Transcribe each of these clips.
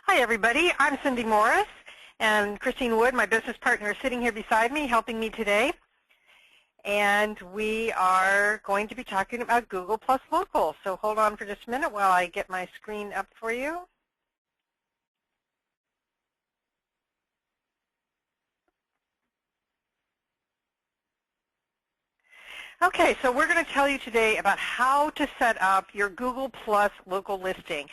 Hi, everybody. I'm Cindy Morris, and Christine Wood, my business partner, is sitting here beside me, helping me today. And we are going to be talking about Google Plus Local. So hold on for just a minute while I get my screen up for you. Okay, so we're going to tell you today about how to set up your Google Plus Local listing.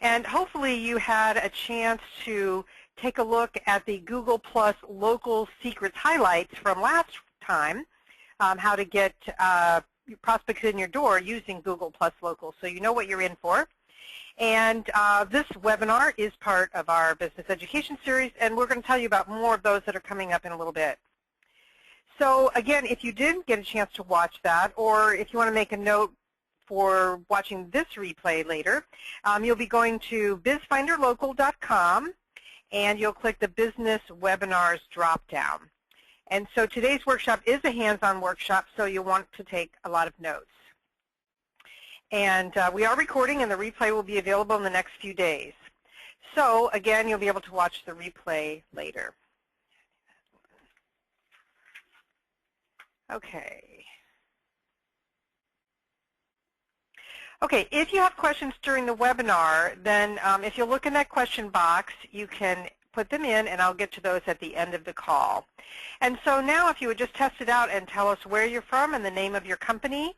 And hopefully you had a chance to take a look at the Google Plus Local Secrets highlights from last time, how to get prospects in your door using Google Plus Local, so you know what you're in for. And this webinar is part of our business education series, and we're going to tell you about more of those that are coming up in a little bit. So again, if you didn't get a chance to watch that, or if you want to make a note for watching this replay later, you'll be going to BizFinderLocal.com, and you'll click the Business Webinars drop-down. And so today's workshop is a hands-on workshop, so you'll want to take a lot of notes. And we are recording, and the replay will be available in the next few days. So again, you'll be able to watch the replay later. Okay. Okay, if you have questions during the webinar, then if you look in that question box, you can put them in, and I'll get to those at the end of the call. And so now if you would just test it out and tell us where you're from and the name of your company.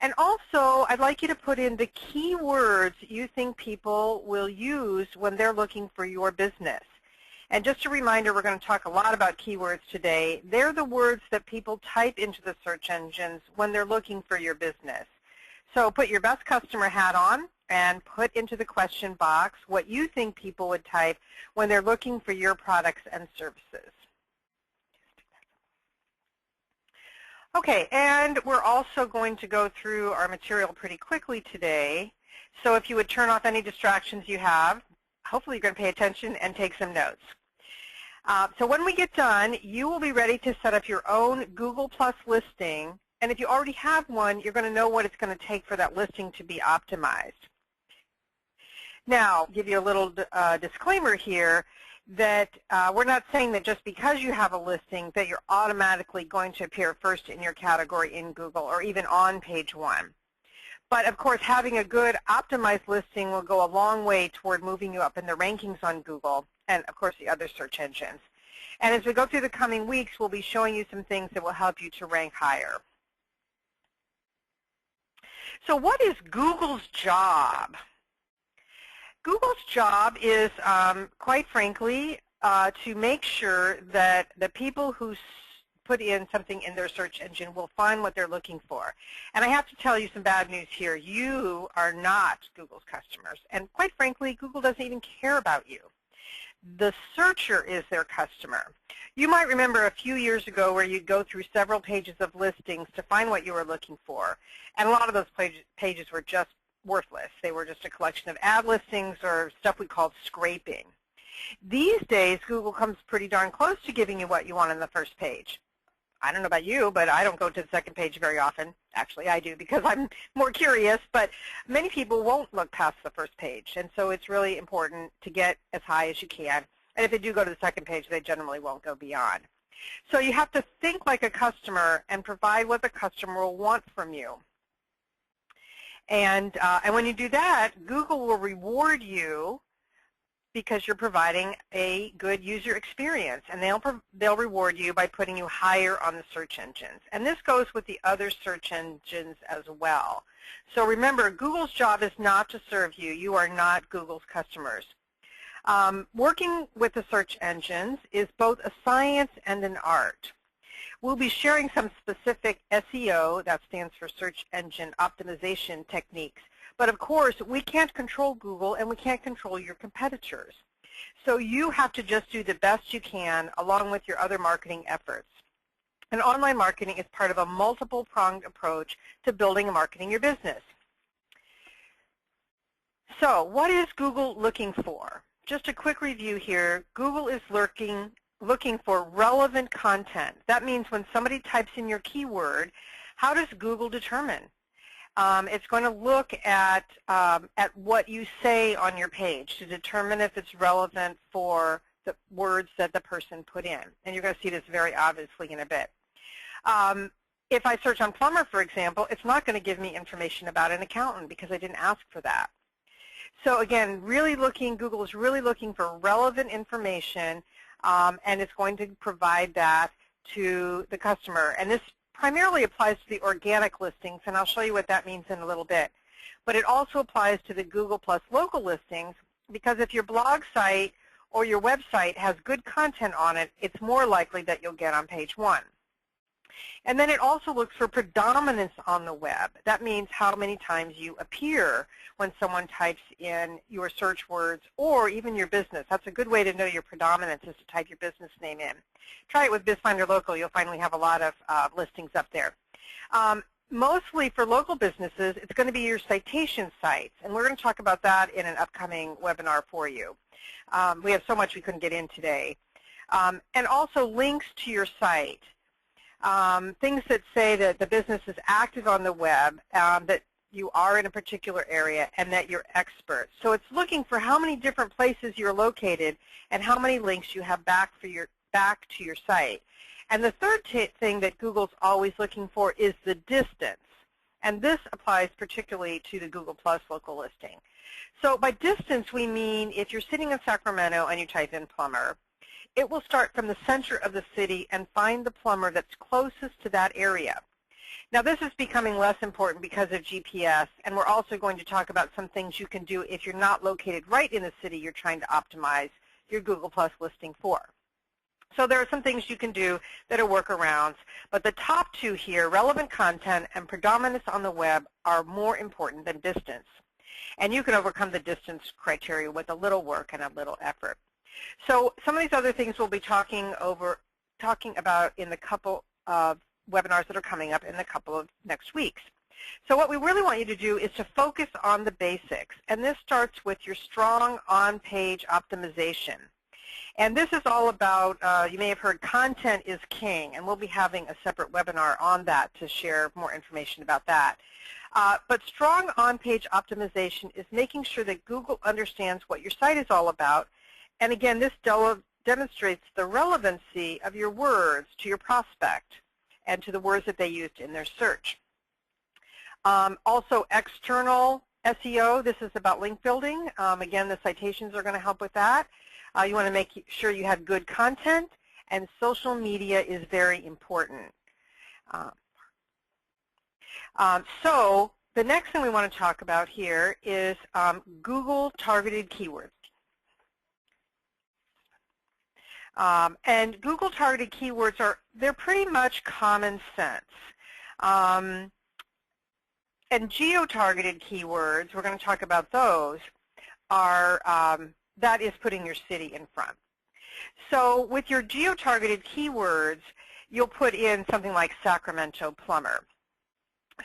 And also, I'd like you to put in the keywords you think people will use when they're looking for your business. And just a reminder, we're going to talk a lot about keywords today. They're the words that people type into the search engines when they're looking for your business. So put your best customer hat on and put into the question box what you think people would type when they're looking for your products and services. Okay, and we're also going to go through our material pretty quickly today. So if you would turn off any distractions you have, hopefully you're going to pay attention and take some notes. So when we get done, you will be ready to set up your own Google Plus listing. And if you already have one, you're going to know what it's going to take for that listing to be optimized. Now, I'll give you a little disclaimer here that we're not saying that just because you have a listing that you're automatically going to appear first in your category in Google or even on page 1. But of course, having a good optimized listing will go a long way toward moving you up in the rankings on Google and, of course, the other search engines. And as we go through the coming weeks, we'll be showing you some things that will help you to rank higher. So what is Google's job? Google's job is, quite frankly, to make sure that the people who put in something in their search engine will find what they're looking for. And I have to tell you some bad news here. You are not Google's customers. And quite frankly, Google doesn't even care about you. The searcher is their customer. You might remember a few years ago where you'd go through several pages of listings to find what you were looking for. And a lot of those pages were just worthless. They were just a collection of ad listings or stuff we called scraping. These days, Google comes pretty darn close to giving you what you want on the first page. I don't know about you, but I don't go to the second page very often. Actually, I do because I'm more curious, but many people won't look past the first page. And so it's really important to get as high as you can. And if they do go to the second page, they generally won't go beyond. So you have to think like a customer and provide what the customer will want from you. And when you do that, Google will reward you because you're providing a good user experience, and they'll reward you by putting you higher on the search engines. And this goes with the other search engines as well. So remember, Google's job is not to serve you. You are not Google's customers. Working with the search engines is both a science and an art. We'll be sharing some specific SEO, that stands for search engine optimization techniques. But of course, we can't control Google and we can't control your competitors. So you have to just do the best you can along with your other marketing efforts. And online marketing is part of a multiple-pronged approach to building and marketing your business. So what is Google looking for? Just a quick review here. Google is looking for relevant content. That means when somebody types in your keyword, how does Google determine? It's going to look at what you say on your page to determine if it's relevant for the words that the person put in. And you're going to see this very obviously in a bit. If I search on plumber, for example, it's not going to give me information about an accountant because I didn't ask for that. So again, Google is really looking for relevant information, and it's going to provide that to the customer. And this primarily applies to the organic listings, and I'll show you what that means in a little bit. But it also applies to the Google Plus local listings, because if your blog site or your website has good content on it, it's more likely that you'll get on page 1. And then it also looks for predominance on the web. That means how many times you appear when someone types in your search words or even your business. That's a good way to know your predominance, is to type your business name in. Try it with BizFinder Local. You'll find we have a lot of listings up there. Mostly for local businesses, it's going to be your citation sites, and we're going to talk about that in an upcoming webinar for you. We have so much we couldn't get in today. And also links to your site. Things that say that the business is active on the web, that you are in a particular area, and that you're expert. So it's looking for how many different places you're located and how many links you have back to your site. And the third thing that Google's always looking for is the distance. And this applies particularly to the Google Plus local listing. So by distance, we mean if you're sitting in Sacramento and you type in plumber, it will start from the center of the city and find the plumber that's closest to that area. Now, this is becoming less important because of GPS, and we're also going to talk about some things you can do if you're not located right in the city you're trying to optimize your Google Plus listing for. So there are some things you can do that are workarounds, but the top two here, relevant content and predominance on the web, are more important than distance. And you can overcome the distance criteria with a little work and a little effort. So some of these other things we'll be talking about in the couple of webinars that are coming up in a couple of next weeks. So what we really want you to do is to focus on the basics, and this starts with your strong on-page optimization. And this is all about, you may have heard, content is king, and we'll be having a separate webinar on that to share more information about that. But strong on-page optimization is making sure that Google understands what your site is all about. And again, this demonstrates the relevancy of your words to your prospect and to the words that they used in their search. Also, external SEO, this is about link building. Again, the citations are going to help with that. You want to make sure you have good content, and social media is very important. So the next thing we want to talk about here is Google targeted keywords. And Google targeted keywords they're pretty much common sense. And geo-targeted keywords, we're going to talk about those, that is putting your city in front. So with your geo-targeted keywords, you'll put in something like Sacramento plumber.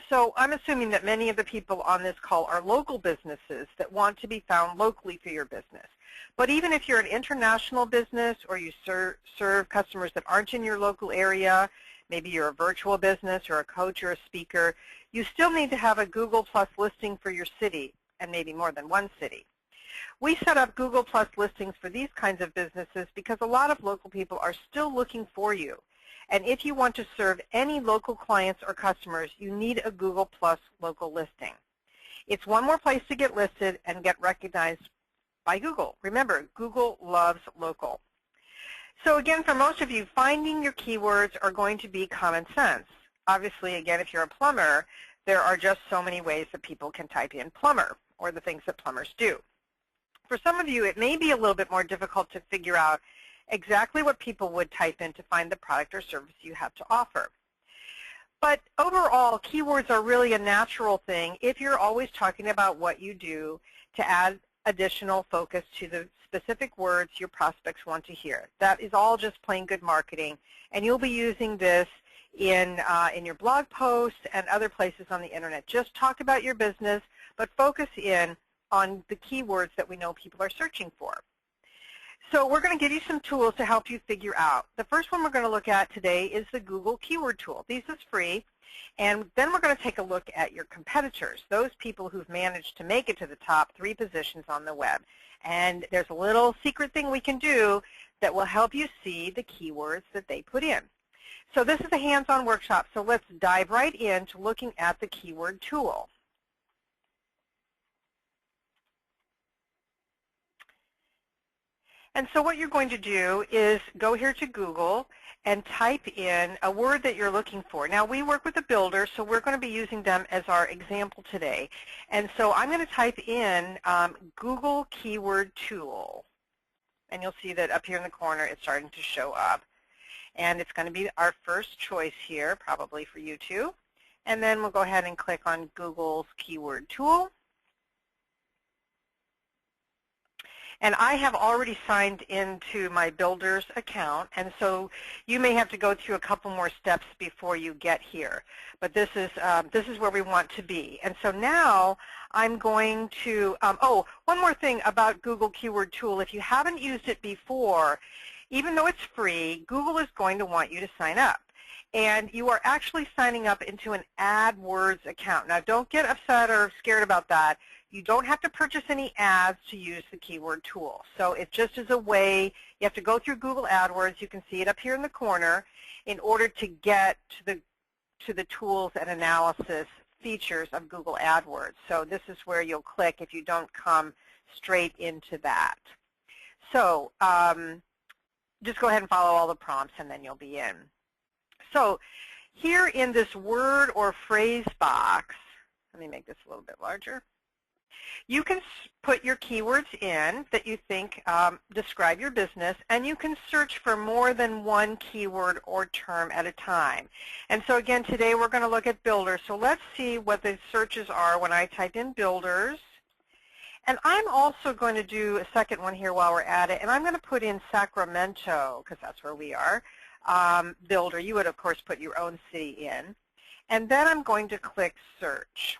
So I'm assuming that many of the people on this call are local businesses that want to be found locally for your business. But even if you're an international business or you serve customers that aren't in your local area, maybe you're a virtual business or a coach or a speaker, you still need to have a Google Plus listing for your city, and maybe more than one city. We set up Google Plus listings for these kinds of businesses because a lot of local people are still looking for you. And if you want to serve any local clients or customers, you need a Google Plus local listing. It's one more place to get listed and get recognized by Google. Remember, Google loves local. So again, for most of you, finding your keywords are going to be common sense. Obviously, again, if you're a plumber, there are just so many ways that people can type in plumber or the things that plumbers do. For some of you, it may be a little bit more difficult to figure out exactly what people would type in to find the product or service you have to offer. But overall, keywords are really a natural thing if you're always talking about what you do to add additional focus to the specific words your prospects want to hear. That is all just plain good marketing, and you'll be using this in your blog posts and other places on the internet. Just talk about your business, but focus in on the keywords that we know people are searching for. So we're going to give you some tools to help you figure out. The first one we're going to look at today is the Google Keyword Tool. This is free. And then we're going to take a look at your competitors, those people who've managed to make it to the top 3 positions on the web. And there's a little secret thing we can do that will help you see the keywords that they put in. So this is a hands-on workshop, so let's dive right into looking at the keyword tool. And so what you're going to do is go here to Google and type in a word that you're looking for. Now, we work with a builder, so we're going to be using them as our example today. And so I'm going to type in Google Keyword Tool. And you'll see that up here in the corner it's starting to show up. And it's going to be our first choice here, probably for you too. And then we'll go ahead and click on Google's Keyword Tool. And I have already signed into my builder's account, and so you may have to go through a couple more steps before you get here. But this is where we want to be. And so now I'm going to, oh, one more thing about Google Keyword Tool. If you haven't used it before, even though it's free, Google is going to want you to sign up. And you are actually signing up into an AdWords account. Now, don't get upset or scared about that. You don't have to purchase any ads to use the keyword tool. So it just is a way, you have to go through Google AdWords. You can see it up here in the corner in order to get to the tools and analysis features of Google AdWords. So this is where you'll click if you don't come straight into that. So just go ahead and follow all the prompts and then you'll be in. So here in this word or phrase box, let me make this a little bit larger. You can put your keywords in that you think describe your business, and you can search for more than one keyword or term at a time. And so again, today we're going to look at builders. So let's see what the searches are when I type in builders. And I'm also going to do a second one here while we're at it, and I'm going to put in Sacramento, because that's where we are, builder. You would, of course, put your own city in. And then I'm going to click search.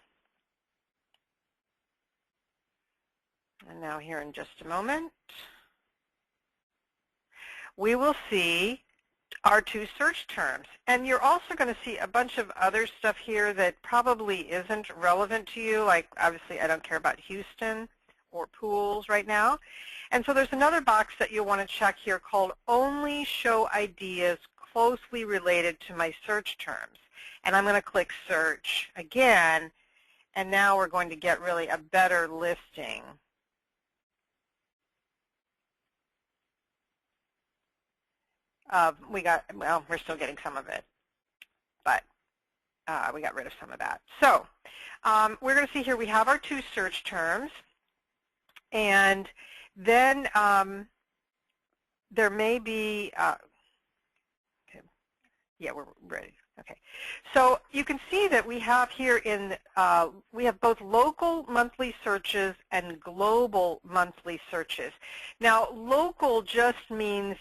And now here in just a moment, we will see our 2 search terms. And you're also going to see a bunch of other stuff here that probably isn't relevant to you, like obviously I don't care about Houston or pools right now. And so there's another box that you'll want to check here called Only Show Ideas Closely Related to My Search Terms. And I'm going to click Search again, and now we're going to get really a better listing. Well, we're still getting some of it, but we got rid of some of that. So we're going to see here we have our 2 search terms, and then there may be, okay. Yeah, we're ready. Okay, so you can see that we have here we have both local monthly searches and global monthly searches. Now, local just means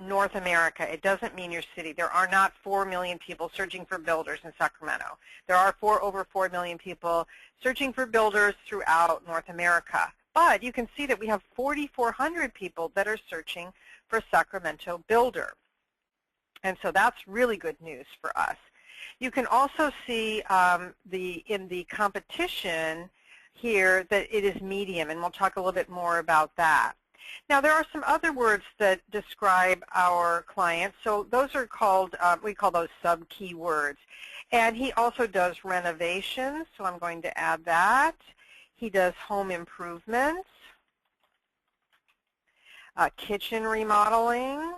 North America. It doesn't mean your city. There are not 4 million people searching for builders in Sacramento. There are over 4 million people searching for builders throughout North America. But you can see that we have 4,400 people that are searching for Sacramento builder. And so that's really good news for us. You can also see in the competition here that it is medium, and we'll talk a little bit more about that. Now, there are some other words that describe our clients. So those are called, we call those sub-keywords. And he also does renovations, so I'm going to add that. He does home improvements, kitchen remodeling,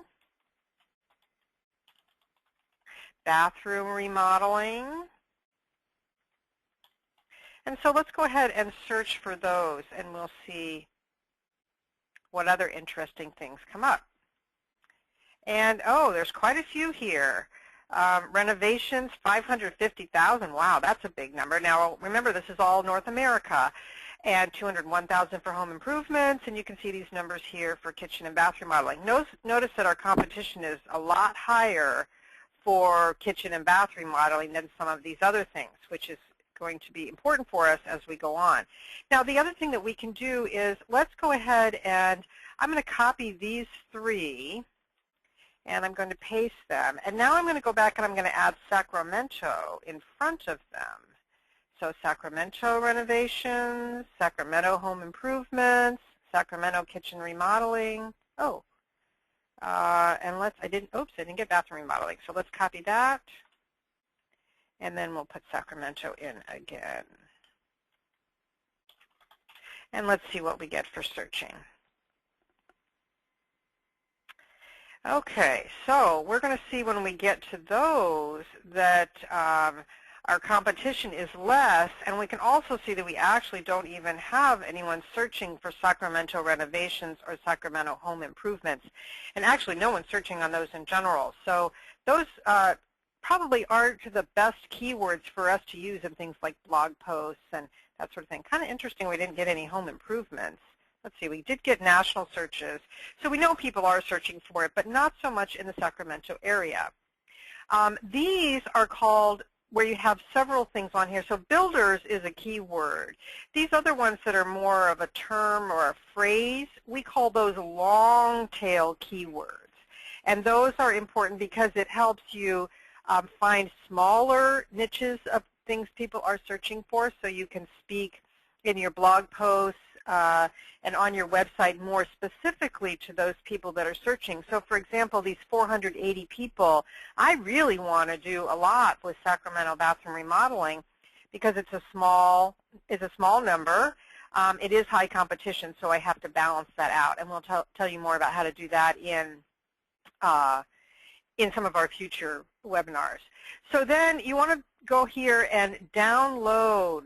bathroom remodeling. And so let's go ahead and search for those, and we'll see what other interesting things come up. And, oh, there's quite a few here. Renovations, 550,000. Wow, that's a big number. Now, remember, this is all North America. And 201,000 for home improvements, and you can see these numbers here for kitchen and bathroom modeling. Notice that our competition is a lot higher for kitchen and bathroom modeling than some of these other things, which is going to be important for us as we go on. Now, the other thing that we can do is let's go ahead and I'm going to copy these 3, and I'm going to paste them. And now I'm going to go back and I'm going to add Sacramento in front of them. So Sacramento renovations, Sacramento home improvements, Sacramento kitchen remodeling. Oh, and I didn't get bathroom remodeling. So let's copy that. And then we'll put Sacramento in again. And let's see what we get for searching. Okay, so we're going to see when we get to those that our competition is less, and we can also see that we actually don't even have anyone searching for Sacramento renovations or Sacramento home improvements. And actually no one's searching on those in general. So those probably aren't the best keywords for us to use in things like blog posts and that sort of thing. Kind of interesting we didn't get any home improvements. Let's see, we did get national searches. So we know people are searching for it, but not so much in the Sacramento area. These are called where you have several things on here. So builders is a keyword. These other ones that are more of a term or a phrase, we call those long tail keywords. And those are important because it helps you find smaller niches of things people are searching for, so you can speak in your blog posts and on your website more specifically to those people that are searching. So for example, these 480 people, I really want to do a lot with Sacramento bathroom remodeling because it's a small number. It is high competition, so I have to balance that out. And we'll tell you more about how to do that in some of our future webinars. So then you want to go here and download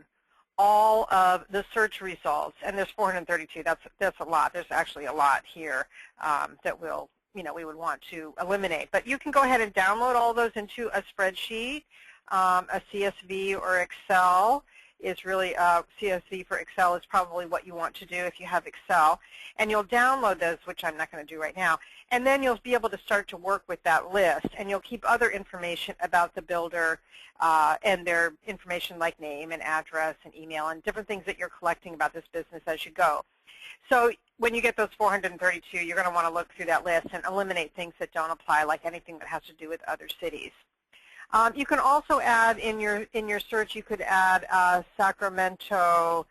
all of the search results, and there's 432. That's a lot. There's actually a lot here that we would want to eliminate. But you can go ahead and download all those into a spreadsheet, a CSV or Excel. Is really CSV for Excel is probably what you want to do if you have Excel, and you'll download those, which I'm not going to do right now, and then you'll be able to start to work with that list, and you'll keep other information about the builder and their information like name and address and email and different things that you're collecting about this business as you go. So when you get those 432, you're going to want to look through that list and eliminate things that don't apply, like anything that has to do with other cities. You can also add in your search, you could add Sacramento,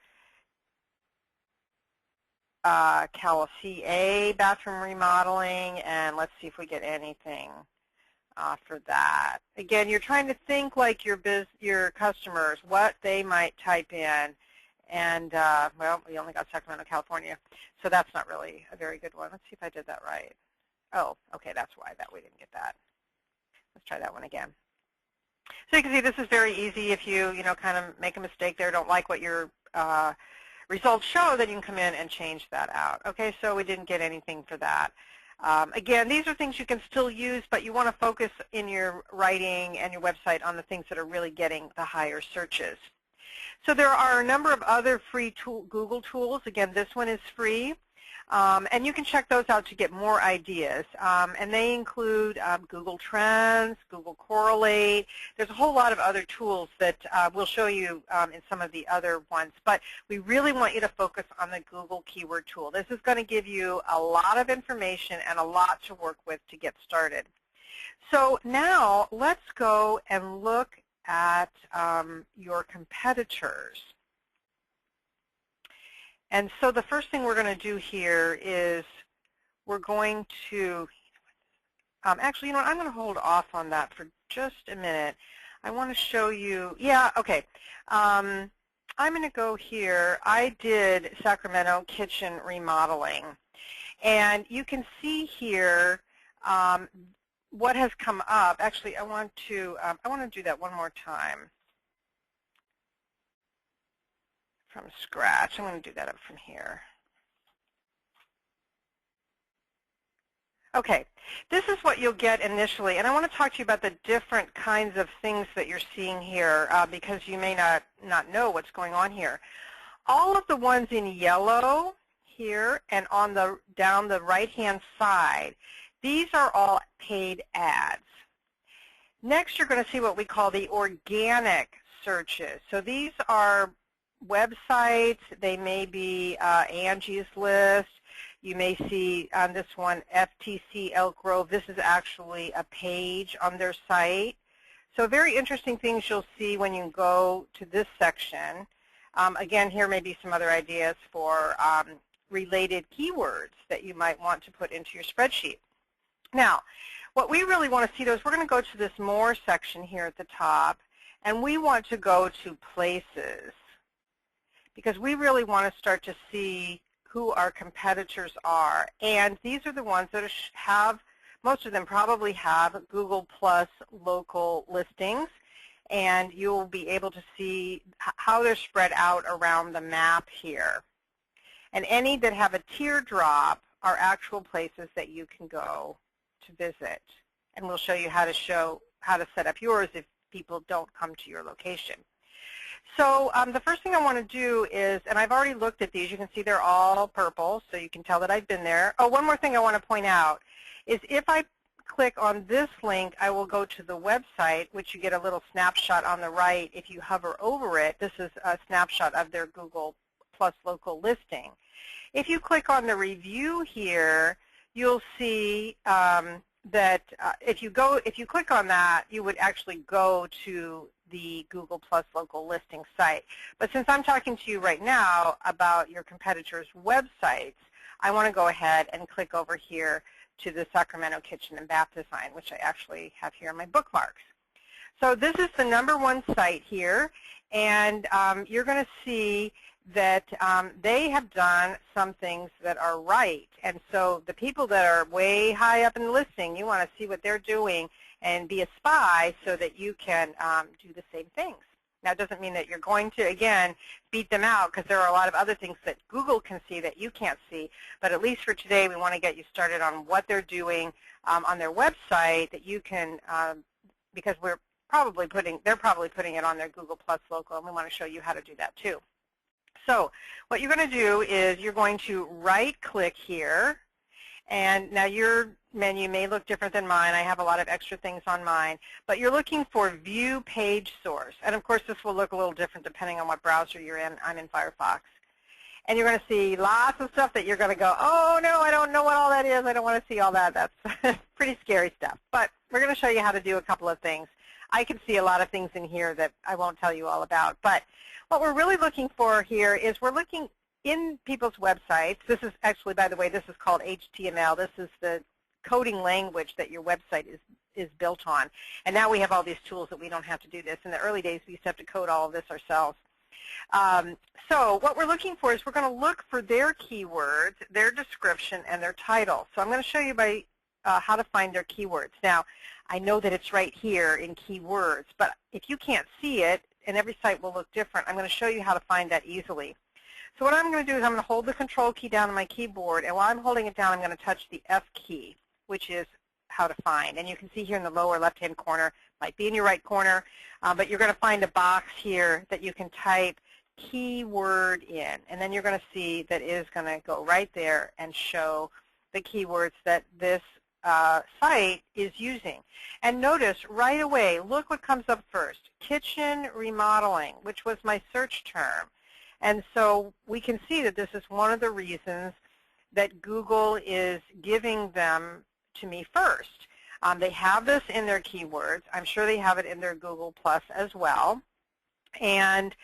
CA bathroom remodeling, and let's see if we get anything for that. Again, you're trying to think like your customers, what they might type in, and well, we only got Sacramento, California, so that's not really a very good one. Let's see if I did that right. Oh, okay, that's why we didn't get that. Let's try that one again. So you can see this is very easy. If you kind of make a mistake there, don't like what your results show, then you can come in and change that out. Okay, so we didn't get anything for that. Again, these are things you can still use, but you want to focus in your writing and your website on the things that are really getting the higher searches. So there are a number of other free Google tools. Again, this one is free. And you can check those out to get more ideas. And they include Google Trends, Google Correlate. There's a whole lot of other tools that we'll show you in some of the other ones. But we really want you to focus on the Google Keyword Tool. This is going to give you a lot of information and a lot to work with to get started. So now let's go and look at your competitors. And so the first thing we're going to do here is we're going to, actually, I'm going to hold off on that for just a minute. I want to show you, yeah, okay. I'm going to go here. I did Sacramento kitchen remodeling. And you can see here what has come up. Actually, I want to do that one more time. From scratch. I'm going to do that up from here. Okay, this is what you'll get initially, and I want to talk to you about the different kinds of things that you're seeing here because you may not know what's going on here. All of the ones in yellow here and on down the right-hand side, these are all paid ads. Next, you're going to see what we call the organic searches. So these are websites, they may be Angie's List. You may see on this one, FTC Elk Grove. This is actually a page on their site. So very interesting things you'll see when you go to this section. Again, here may be some other ideas for related keywords that you might want to put into your spreadsheet. Now, what we really want to see, though, is we're going to go to this More section here at the top, and we want to go to Places, because we really want to start to see who our competitors are. And these are the ones that have, most of them probably have Google Plus local listings, and you'll be able to see how they're spread out around the map here. And any that have a teardrop are actual places that you can go to visit. And we'll show you how to set up yours if people don't come to your location. So the first thing I want to do is, and I've already looked at these, you can see they're all purple, so you can tell that I've been there. Oh, one more thing I want to point out is if I click on this link, I will go to the website, which you get a little snapshot on the right if you hover over it. This is a snapshot of their Google Plus local listing. If you click on the review here, you'll see that if you click on that, you would actually go to the Google Plus local listing site. But since I'm talking to you right now about your competitors' websites, I want to go ahead and click over here to the Sacramento Kitchen and Bath Design, which I actually have here in my bookmarks. So this is the #1 site here, and you're going to see that they have done some things that are right. And so the people that are way high up in the listing, you want to see what they're doing and be a spy so that you can do the same things. Now, it doesn't mean that you're going to, again, beat them out, because there are a lot of other things that Google can see that you can't see. But at least for today, we want to get you started on what they're doing on their website that you can, because they're probably putting it on their Google Plus local, and we want to show you how to do that too. So what you're going to do is you're going to right-click here, and now your menu may look different than mine. I have a lot of extra things on mine, but you're looking for View Page Source. And of course, this will look a little different depending on what browser you're in. I'm in Firefox. And you're going to see lots of stuff that you're going to go, oh, no, I don't know what all that is. I don't want to see all that. That's pretty scary stuff. But we're going to show you how to do a couple of things. I can see a lot of things in here that I won't tell you all about. But what we're really looking for here is we're looking in people's websites. This is actually, by the way, this is called HTML. This is the coding language that your website is built on. And now we have all these tools that we don't have to do this. In the early days, we used to have to code all of this ourselves. So what we're looking for is we're going to look for their keywords, their description, and their title. So I'm going to show you by how to find their keywords. Now, I know that it's right here in keywords, but if you can't see it, and every site will look different, I'm going to show you how to find that easily. So what I'm going to do is I'm going to hold the Control key down on my keyboard, and while I'm holding it down, I'm going to touch the F key, which is how to find. And you can see here in the lower left-hand corner, might be in your right corner, but you're going to find a box here that you can type keyword in. And then you're going to see that it is going to go right there and show the keywords that this site is using. And notice right away, look what comes up first, kitchen remodeling, which was my search term. And so we can see that this is one of the reasons that Google is giving them to me first. They have this in their keywords. I'm sure they have it in their Google Plus as well. And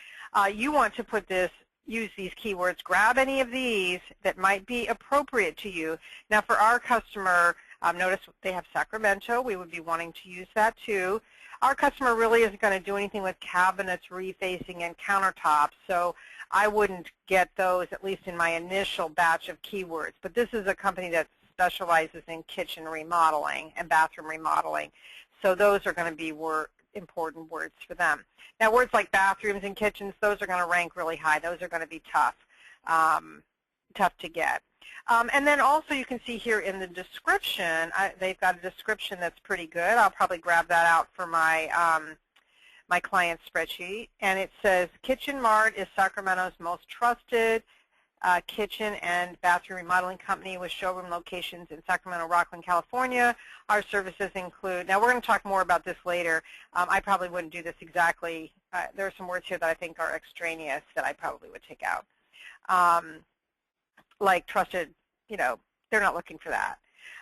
you want to put this, use these keywords, grab any of these that might be appropriate to you. Now for our customer, notice they have Sacramento. We would be wanting to use that too. Our customer really isn't going to do anything with cabinets, refacing, and countertops, so I wouldn't get those, at least in my initial batch of keywords. But this is a company that specializes in kitchen remodeling and bathroom remodeling, so those are going to be important words for them. Now, words like bathrooms and kitchens, those are going to rank really high. Those are going to be tough to get. And then also you can see here in the description, they've got a description that's pretty good. I'll probably grab that out for my my client's spreadsheet. And it says, Kitchen Mart is Sacramento's most trusted kitchen and bathroom remodeling company with showroom locations in Sacramento, Rockland, California. Our services include, now we're going to talk more about this later. I probably wouldn't do this exactly. There are some words here that I think are extraneous that I probably would take out. Like trusted they're not looking for that.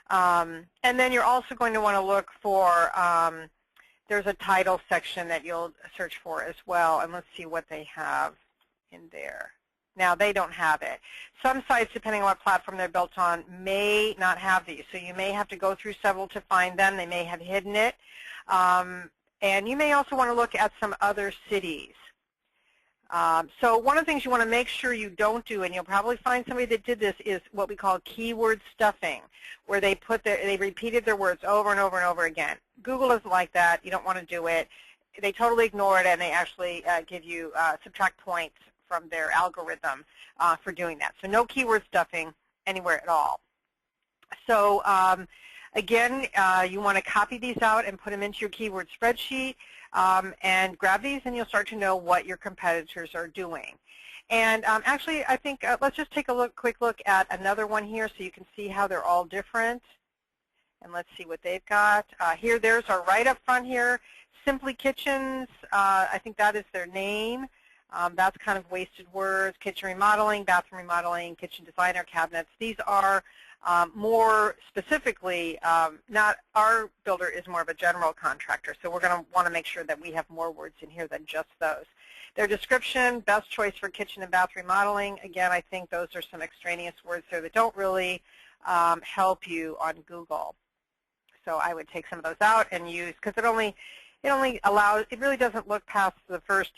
And then you're also going to want to look for, there's a title section that you'll search for as well, and let's see what they have in there. Now, they don't have it. Some sites, depending on what platform they're built on, may not have these, so you may have to go through several to find them. They may have hidden it. And you may also want to look at some other cities. So one of the things you want to make sure you don't do, and you'll probably find somebody that did this, is what we call keyword stuffing, where they repeated their words over and over and over again. Google isn't like that. You don't want to do it. They totally ignore it, and they actually give you subtract points from their algorithm for doing that. So no keyword stuffing anywhere at all. So again, you want to copy these out and put them into your keyword spreadsheet. And grab these, and you'll start to know what your competitors are doing. And actually, I think let's just take a quick look at another one here so you can see how they're all different. And let's see what they've got. Here, there's our right up front here, Simply Kitchens. I think that is their name. That's kind of wasted words. Kitchen remodeling, bathroom remodeling, kitchen designer, cabinets. These are more specifically, not our builder is more of a general contractor, so we're going to want to make sure that we have more words in here than just those. Their description, best choice for kitchen and bath remodeling. Again, I think those are some extraneous words there that don't really help you on Google. So I would take some of those out and use, because it only allows, it really doesn't look past the first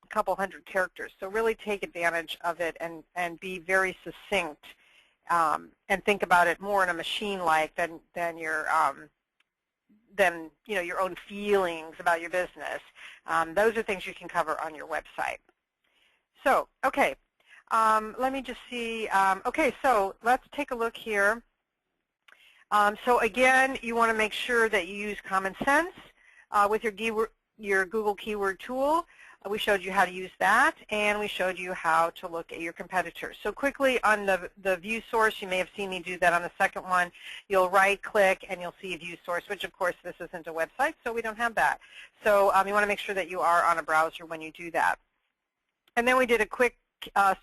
couple hundred characters. So really take advantage of it and be very succinct. And think about it more in a machine-like than your your own feelings about your business. Those are things you can cover on your website. So, okay, let me just see. Okay, so let's take a look here. So again, you want to make sure that you use common sense with your Google keyword tool. We showed you how to use that, and we showed you how to look at your competitors. So quickly on the view source, you may have seen me do that on the second one. You'll right-click, and you'll see view source, which, of course, this isn't a website, so we don't have that. So you want to make sure that you are on a browser when you do that. And then we did a quick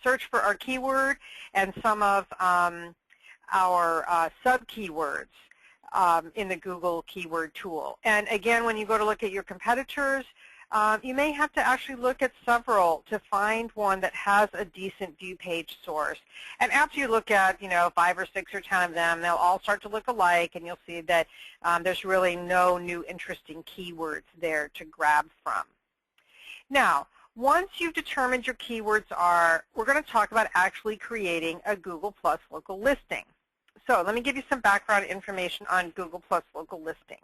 search for our keyword and some of our sub-keywords in the Google keyword tool. And again, when you go to look at your competitors, you may have to actually look at several to find one that has a decent view page source. And after you look at, 5 or 6 or 10 of them, they'll all start to look alike, and you'll see that there's really no new interesting keywords there to grab from. Now, once you've determined your keywords we're going to talk about actually creating a Google Plus local listing. So let me give you some background information on Google Plus local listings.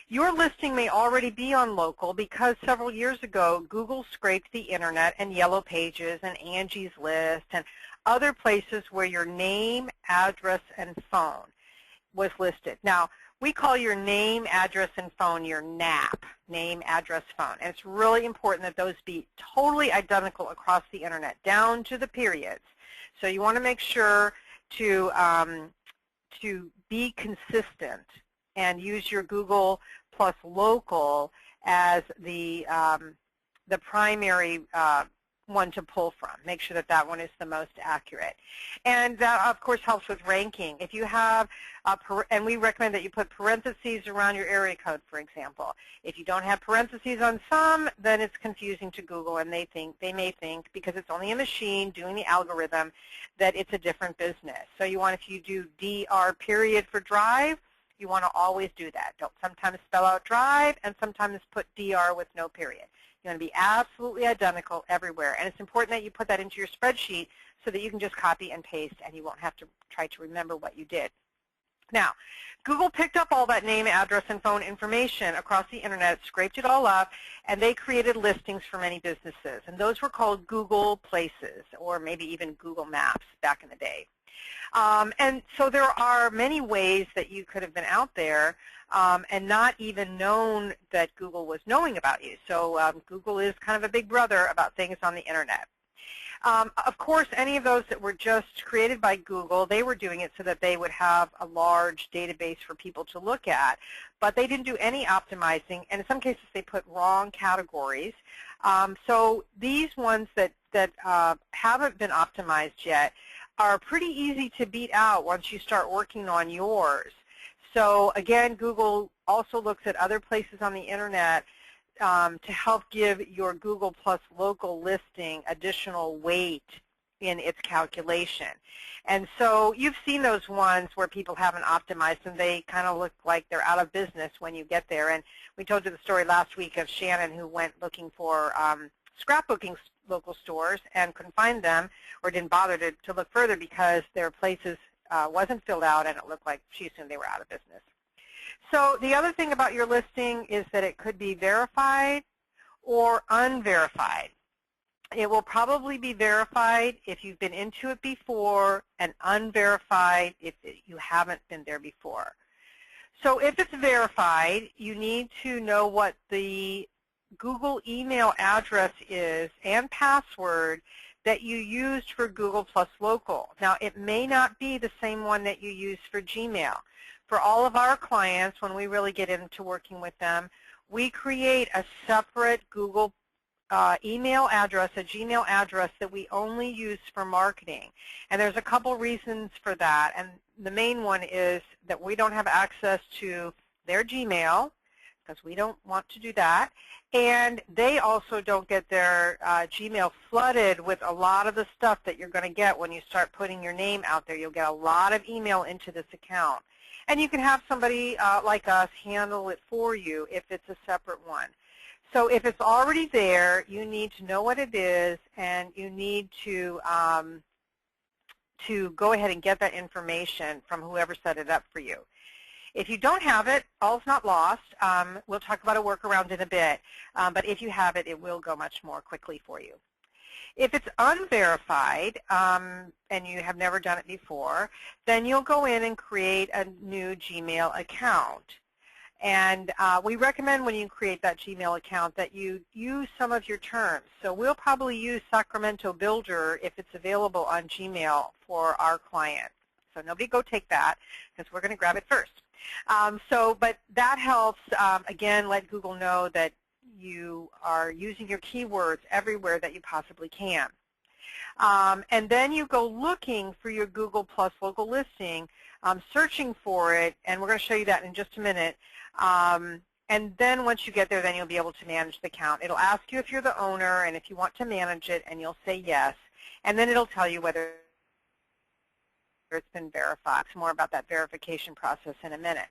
Your listing may already be on local because several years ago, Google scraped the internet and Yellow Pages and Angie's List and other places where your name, address, and phone was listed. Now, we call your name, address, and phone your NAP, name, address, phone. And it's really important that those be totally identical across the internet, down to the periods. So you want to make sure to be consistent and use your Google Plus Local as the primary one to pull from. Make sure that that one is the most accurate. And that, of course, helps with ranking. If you have, and we recommend that you put parentheses around your area code, for example. If you don't have parentheses on some, then it's confusing to Google, and they may think, because it's only a machine doing the algorithm, that it's a different business. So you want, if you do DR period for drive, you want to always do that. Don't sometimes spell out drive and sometimes put DR with no period. You want to be absolutely identical everywhere. And it's important that you put that into your spreadsheet so that you can just copy and paste and you won't have to try to remember what you did. Now, Google picked up all that name, address, and phone information across the internet, scraped it all up, and they created listings for many businesses. And those were called Google Places, or maybe even Google Maps back in the day. And so there are many ways that you could have been out there and not even known that Google was knowing about you. So Google is kind of a big brother about things on the internet. Of course, any of those that were just created by Google, they were doing it so that they would have a large database for people to look at. But they didn't do any optimizing, and in some cases they put wrong categories. So these ones that haven't been optimized yet are pretty easy to beat out once you start working on yours. So again, Google also looks at other places on the internet to help give your Google Plus local listing additional weight in its calculation. And so you've seen those ones where people haven't optimized them. They kind of look like they're out of business when you get there. And we told you the story last week of Shannon who went looking for scrapbooking local stores and couldn't find them or didn't bother to look further because their places wasn't filled out and it looked like she assumed they were out of business. So the other thing about your listing is that it could be verified or unverified. It will probably be verified if you've been into it before and unverified if you haven't been there before. So if it's verified, you need to know what the Google email address is and password that you used for Google Plus Local. Now, it may not be the same one that you use for Gmail. For all of our clients, when we really get into working with them, we create a separate Google email address, a Gmail address that we only use for marketing. And there's a couple reasons for that. And the main one is that we don't have access to their Gmail because we don't want to do that. And they also don't get their Gmail flooded with a lot of the stuff that you're going to get when you start putting your name out there. You'll get a lot of email into this account. And you can have somebody like us handle it for you if it's a separate one. So if it's already there, you need to know what it is, and you need to go ahead and get that information from whoever set it up for you. If you don't have it, all's not lost. We'll talk about a workaround in a bit, but if you have it, it will go much more quickly for you. If it's unverified and you have never done it before, then you'll go in and create a new Gmail account. And we recommend when you create that Gmail account that you use some of your terms. So we'll probably use Sacramento Builder if it's available on Gmail for our clients. So nobody go take that because we're going to grab it first. But that helps, again, let Google know that you are using your keywords everywhere that you possibly can. And then you go looking for your Google Plus local listing, searching for it, and we're going to show you that in just a minute. And then once you get there, then you'll be able to manage the account. It'll ask you if you're the owner and if you want to manage it, and you'll say yes. And then it'll tell you whether it's been verified. More about that verification process in a minute.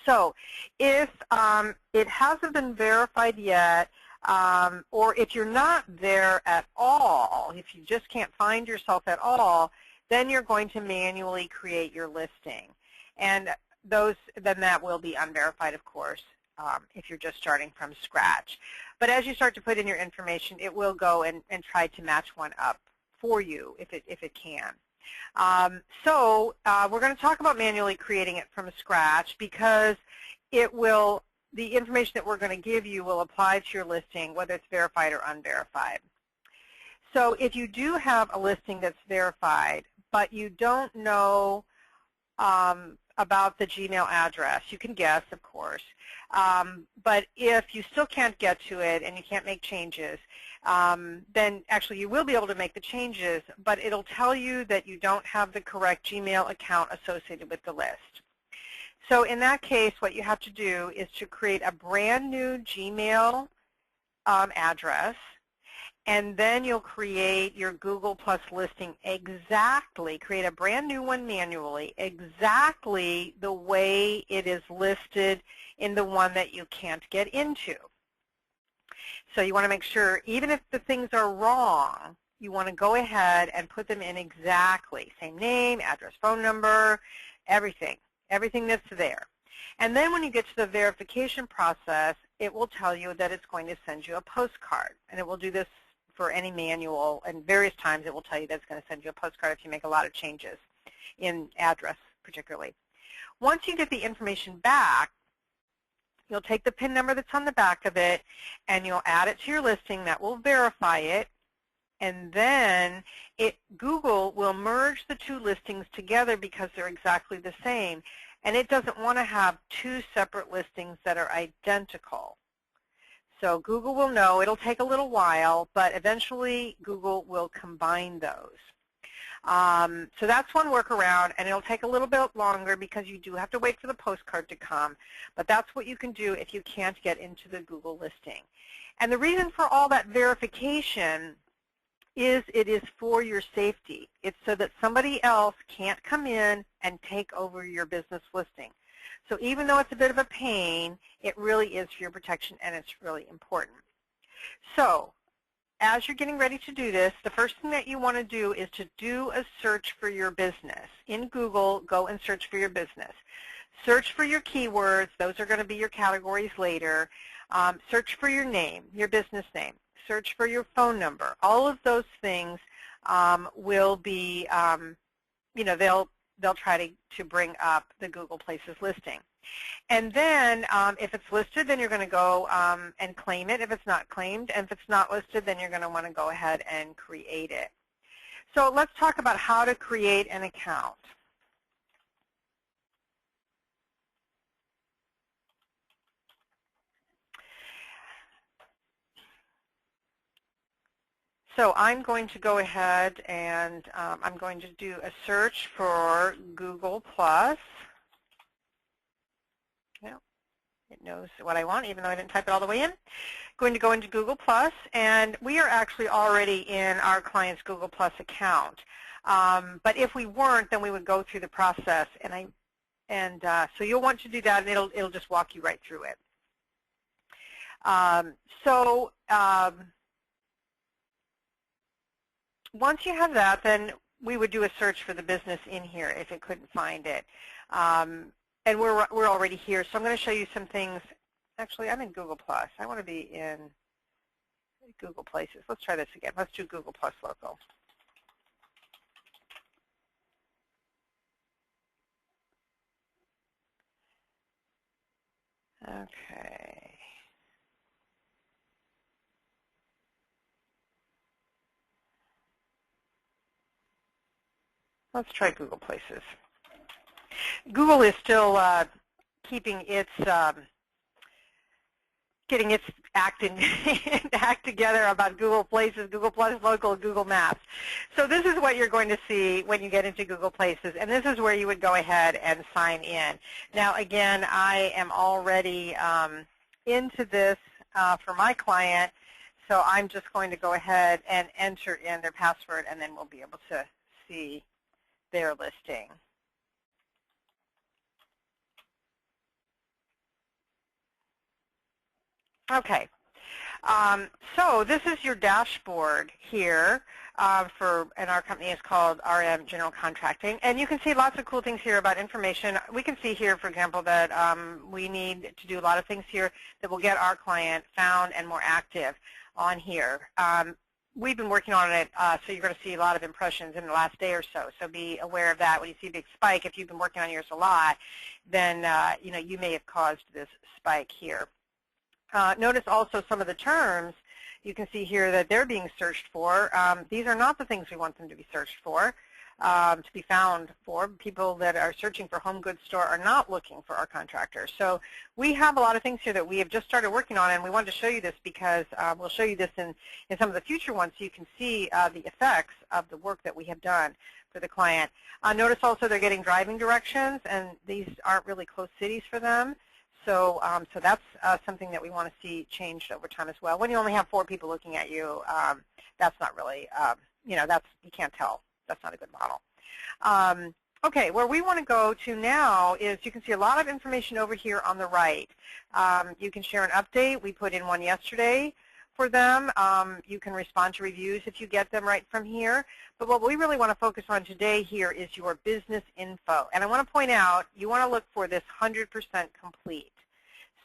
So if it hasn't been verified yet, or if you're not there at all, if you just can't find yourself at all, then you're going to manually create your listing. And then that will be unverified, of course, if you're just starting from scratch. But as you start to put in your information, it will go and try to match one up for you if it can. We're going to talk about manually creating it from scratch because the information that we're going to give you will apply to your listing, whether it's verified or unverified. So if you do have a listing that's verified, but you don't know about the Gmail address, you can guess, of course. But if you still can't get to it and you can't make changes, then actually you will be able to make the changes, but it'll tell you that you don't have the correct Gmail account associated with the list. So in that case, what you have to do is to create a brand new Gmail address, and then you'll create your Google Plus listing exactly, create a brand new one manually, exactly the way it is listed in the one that you can't get into. So you want to make sure, even if the things are wrong, you want to go ahead and put them in exactly, same name, address, phone number, everything that's there. And then when you get to the verification process, it will tell you that it's going to send you a postcard. And it will do this for any manual, and various times it will tell you that it's going to send you a postcard if you make a lot of changes in address particularly. Once you get the information back, you'll take the PIN number that's on the back of it and you'll add it to your listing. That will verify it, and then Google will merge the two listings together because they're exactly the same, and it doesn't want to have two separate listings that are identical. So Google will know. It'll take a little while, but eventually Google will combine those. So that's one workaround, and it'll take a little bit longer because you do have to wait for the postcard to come. But that's what you can do if you can't get into the Google listing. And the reason for all that verification is it is for your safety. It's so that somebody else can't come in and take over your business listing. So even though it's a bit of a pain, it really is for your protection, and it's really important. So as you're getting ready to do this, the first thing that you want to do is to do a search for your business. In Google, go and search for your business. Search for your keywords. Those are going to be your categories later. Search for your name, your business name. Search for your phone number. All of those things will be, they'll try to bring up the Google Places listing. And then if it's listed, then you're going to go and claim it if it's not claimed. And if it's not listed, then you're going to want to go ahead and create it. So let's talk about how to create an account. So I'm going to go ahead and I'm going to do a search for Google+. Well, it knows what I want, even though I didn't type it all the way in. Going to go into Google+, and we are actually already in our client's Google+ account. But if we weren't, then we would go through the process, so you'll want to do that, and it'll just walk you right through it. Once you have that, then we would do a search for the business in here if it couldn't find it. And we're already here, so I'm going to show you some things. Actually, I'm in Google+. I want to be in Google Places. Let's try this again. Let's do Google+ local. Okay. Let's try Google Places. Google is still keeping its, getting its act together about Google Places, Google+ Local, Google Maps. So this is what you're going to see when you get into Google Places, and this is where you would go ahead and sign in. Now again, I am already into this for my client, so I'm just going to go ahead and enter in their password, and then we'll be able to see their listing. Okay, so this is your dashboard here and our company is called RM General Contracting, and you can see lots of cool things here about information. We can see here, for example, that we need to do a lot of things here that will get our client found and more active on here. We've been working on it, so you're going to see a lot of impressions in the last day or so. So be aware of that. When you see a big spike, if you've been working on yours a lot, then you may have caused this spike here. Notice also some of the terms. You can see here that they're being searched for. These are not the things we want them to be searched for, to be found for. People that are searching for home goods store are not looking for our contractor. So we have a lot of things here that we have just started working on, and we wanted to show you this because we'll show you this in some of the future ones so you can see the effects of the work that we have done for the client. Notice also they're getting driving directions, and these aren't really close cities for them. So, so that's something that we want to see changed over time as well. When you only have 4 people looking at you, that's not really, you can't tell. That's not a good model. Okay, where we want to go to now is you can see a lot of information over here on the right. You can share an update. We put in one yesterday for them. You can respond to reviews if you get them right from here. But what we really want to focus on today here is your business info. And I want to point out, you want to look for this 100% complete.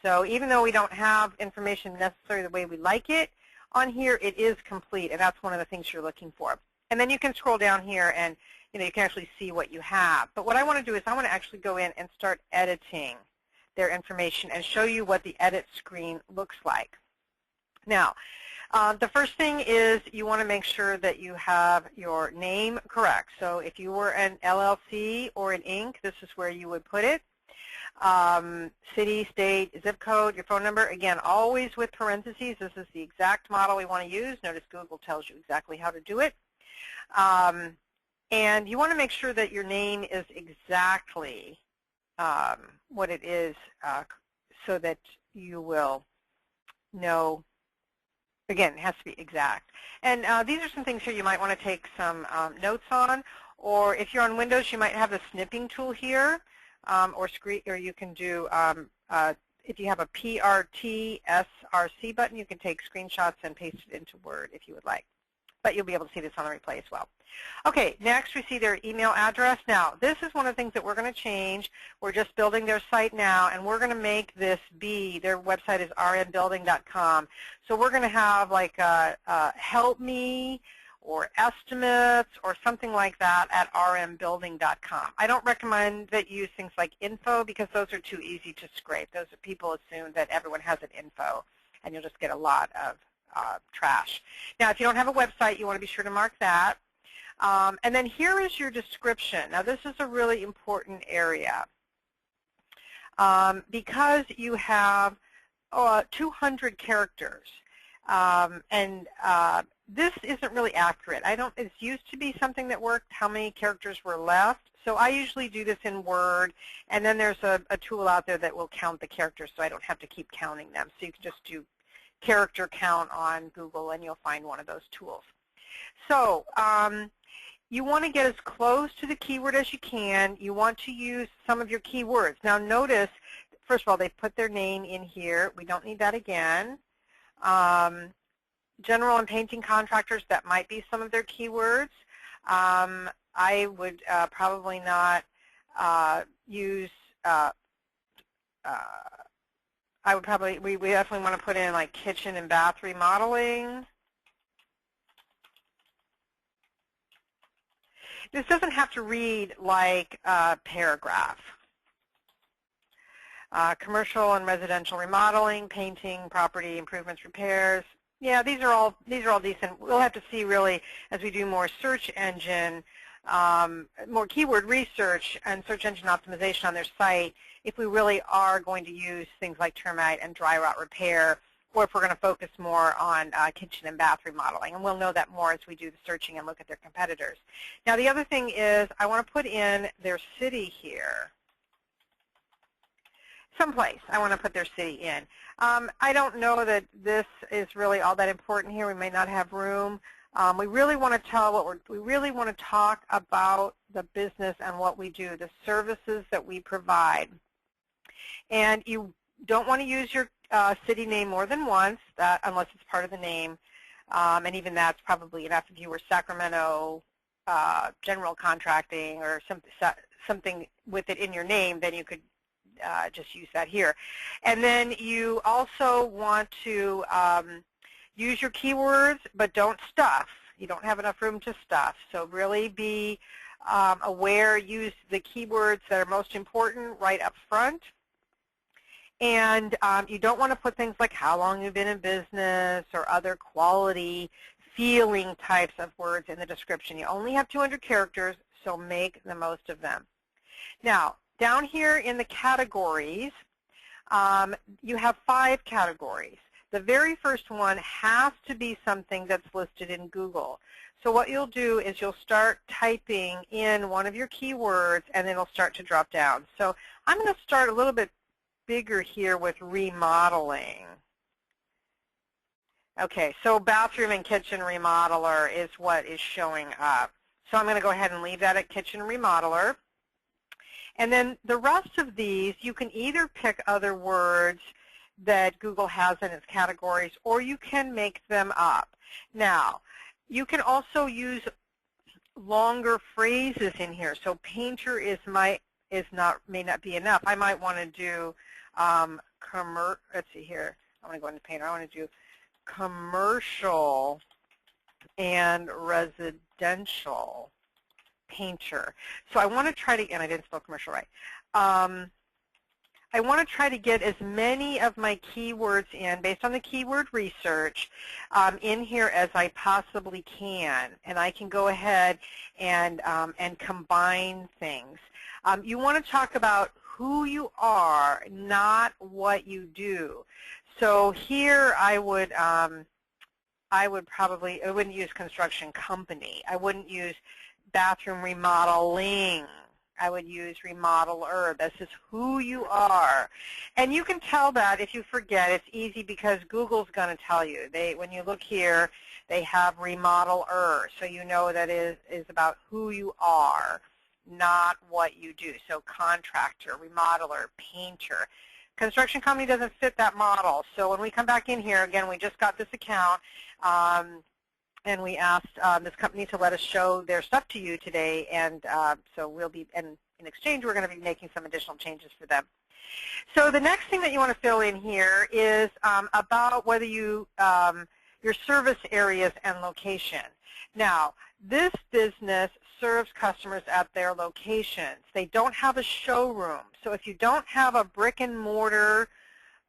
So even though we don't have information necessarily the way we like it on here, it is complete, and that's one of the things you're looking for. And then you can scroll down here and you can actually see what you have. But what I want to do is I want to actually go in and start editing their information and show you what the edit screen looks like. Now, the first thing is you want to make sure that you have your name correct. So if you were an LLC or an Inc., this is where you would put it. City, state, zip code, your phone number, again, always with parentheses. This is the exact model we want to use. Notice Google tells you exactly how to do it. And you want to make sure that your name is exactly what it is so that you will know. Again, it has to be exact. And these are some things here you might want to take some notes on. Or if you're on Windows, you might have the snipping tool here, or you can do, if you have a PRT SRC button, you can take screenshots and paste it into Word if you would like. But you'll be able to see this on the replay as well. Okay, next we see their email address. Now, this is one of the things that we're going to change. We're just building their site now, and we're going to make this be, their website is rnbuilding.com. So we're going to have like help me or estimates or something like that at rmbuilding.com. I don't recommend that you use things like info because those are too easy to scrape. Those are, people assume that everyone has an info, and you'll just get a lot of trash. Now, if you don't have a website, you want to be sure to mark that. And then here is your description. Now, this is a really important area because you have 200 characters, and this isn't really accurate. It used to be something that worked, how many characters were left. So I usually do this in Word, and then there's a tool out there that will count the characters so I don't have to keep counting them. So you can just do character count on Google, and you'll find one of those tools. So you want to get as close to the keyword as you can. You want to use some of your keywords. Now notice, first of all, they put their name in here. We don't need that again. General and painting contractors, that might be some of their keywords. I would probably not use, we definitely want to put in like kitchen and bath remodeling. This doesn't have to read like a paragraph. Commercial and residential remodeling, painting, property improvements, repairs. Yeah, these are all decent. We'll have to see really as we do more search engine, more keyword research and search engine optimization on their site, if we really are going to use things like termite and dry rot repair, or if we're going to focus more on kitchen and bath remodeling. And we'll know that more as we do the searching and look at their competitors. Now, the other thing is I want to put in their city here. Someplace I want to put their city in. I don't know that this is really all that important here. We may not have room. We really want to tell we really want to talk about the business and what we do, the services that we provide. And you don't want to use your city name more than once, unless it's part of the name. And even that's probably enough. If you were Sacramento General Contracting or something with it in your name, then you could just use that here. And then you also want to use your keywords, but don't stuff. You don't have enough room to stuff. So really be aware, use the keywords that are most important right up front. And you don't want to put things like how long you've been in business or other quality, feeling types of words in the description. You only have 200 characters, so make the most of them. Now, down here in the categories, you have 5 categories. The very first one has to be something that's listed in Google. So what you'll do is you'll start typing in one of your keywords, and then it'll start to drop down. So I'm going to start a little bit bigger here with remodeling. Okay, so bathroom and kitchen remodeler is what is showing up. So I'm going to go ahead and leave that at kitchen remodeler. And then the rest of these, you can either pick other words that Google has in its categories, or you can make them up. Now, you can also use longer phrases in here. So painter may not be enough. I might want to do let's see here. I want to go into painter. I want to do commercial and residential painter. So I want to try to, and I didn't spell commercial right. I want to try to get as many of my keywords in, based on the keyword research, in here as I possibly can. And I can go ahead and combine things. You want to talk about who you are, not what you do. So here I wouldn't use construction company. I wouldn't use bathroom remodeling. I would use remodeler. This is who you are. And you can tell that if you forget. It's easy because Google's going to tell you. When you look here, they have remodeler. So you know that is about who you are, not what you do. So contractor, remodeler, painter. Construction company doesn't fit that model. So when we come back in here, again, we just got this account. And we asked this company to let us show their stuff to you today, and so we'll be, and in exchange, we're going to be making some additional changes for them. So the next thing that you want to fill in here is about whether you, your service areas and location. Now, this business serves customers at their locations. They don't have a showroom. So if you don't have a brick and mortar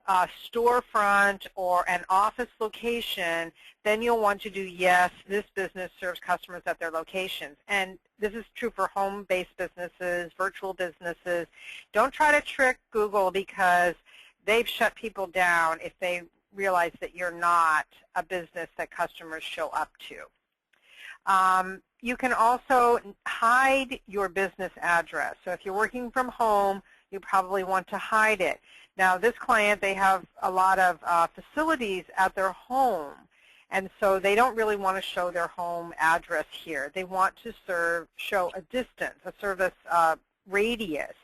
storefront or an office location, then you'll want to do yes, this business serves customers at their locations. And this is true for home-based businesses, virtual businesses. Don't try to trick Google because they've shut people down if they realize that you're not a business that customers show up to. You can also hide your business address. So if you're working from home, you probably want to hide it. Now, this client, they have a lot of facilities at their home, and so they don't really want to show their home address here. They want to show a distance, a service radius.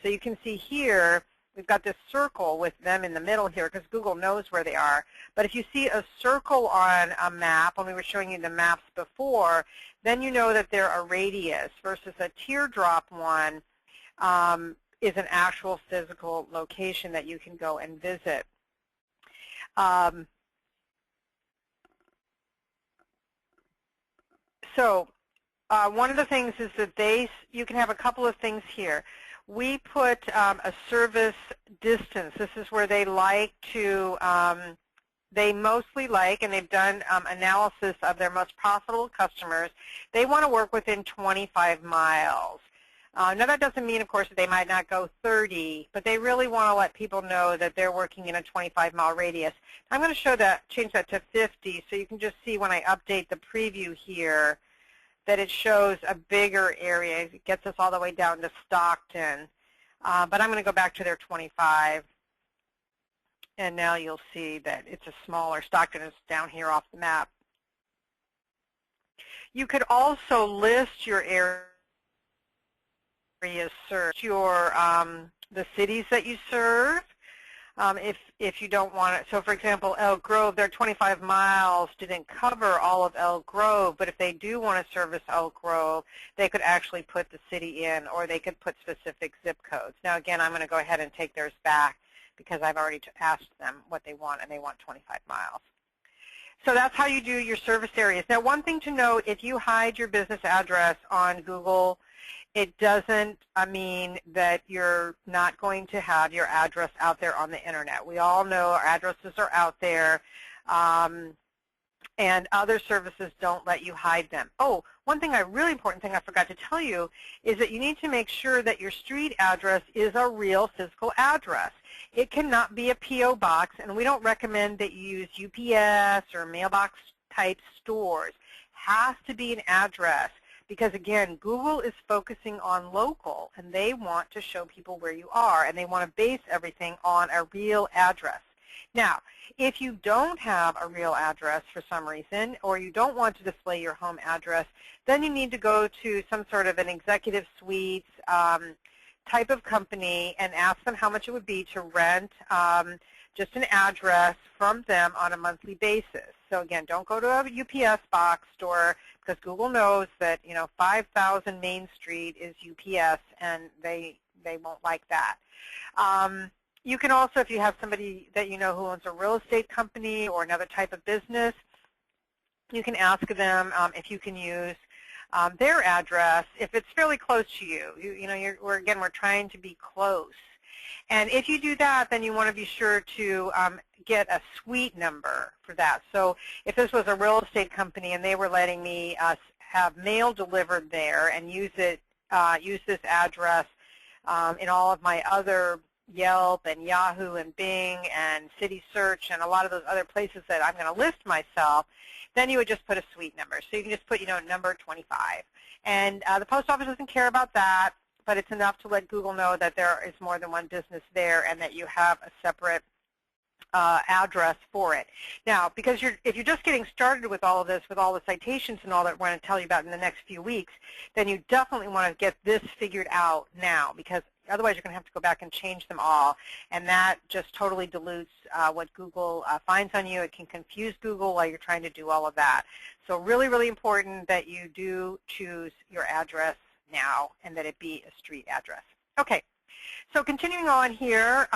So you can see here, we've got this circle with them in the middle here because Google knows where they are. But if you see a circle on a map, when we were showing you the maps before, then you know that they're a radius versus a teardrop one. Is an actual physical location that you can go and visit. So one of the things is that you can have a couple of things here. We put a service distance. This is where they like to, they mostly like, and they've done analysis of their most profitable customers, they want to work within 25 miles. Now that doesn't mean, of course, that they might not go 30, but they really want to let people know that they're working in a 25-mile radius. I'm going to change that to 50, so you can just see when I update the preview here that it shows a bigger area. It gets us all the way down to Stockton, but I'm going to go back to their 25, and now you'll see that it's a smaller. Stockton is down here off the map. You could also list your area. Search your the cities that you serve if you don't want it. So for example, Elk Grove, their 25 miles didn't cover all of Elk Grove, but if they do want to service Elk Grove, they could actually put the city in, or they could put specific zip codes. Now again, I'm going to go ahead and take theirs back because I've already asked them what they want, and they want 25 miles. So that's how you do your service areas. Now one thing to note, if you hide your business address on Google, it doesn't mean that you're not going to have your address out there on the internet. We all know our addresses are out there, and other services don't let you hide them. Oh, one thing, a really important thing I forgot to tell you is that you need to make sure that your street address is a real physical address. It cannot be a P.O. box, and we don't recommend that you use UPS or mailbox type stores. It has to be an address. Because again, Google is focusing on local, and they want to show people where you are, and they want to base everything on a real address. Now, if you don't have a real address for some reason, or you don't want to display your home address, then you need to go to some sort of an executive suites type of company and ask them how much it would be to rent just an address from them on a monthly basis. So again, don't go to a UPS box store, because Google knows that 5,000 Main Street is UPS, and they won't like that. You can also, if you have somebody that you know who owns a real estate company or another type of business, you can ask them if you can use their address if it's fairly close to you. We're trying to be close. And if you do that, then you want to be sure to get a suite number for that. So if this was a real estate company and they were letting me have mail delivered there and use this address in all of my other Yelp and Yahoo and Bing and City Search and a lot of those other places that I'm going to list myself, then you would just put a suite number. So you can just put, number 25. And the post office doesn't care about that, but it's enough to let Google know that there is more than one business there and that you have a separate address for it. Now, because if you're just getting started with all of this, with all the citations and all that we're going to tell you about in the next few weeks, then you definitely want to get this figured out now, because otherwise you're going to have to go back and change them all, and that just totally dilutes what Google finds on you. It can confuse Google while you're trying to do all of that. So really, really important that you do choose your address now and that it be a street address. Okay. So continuing on here,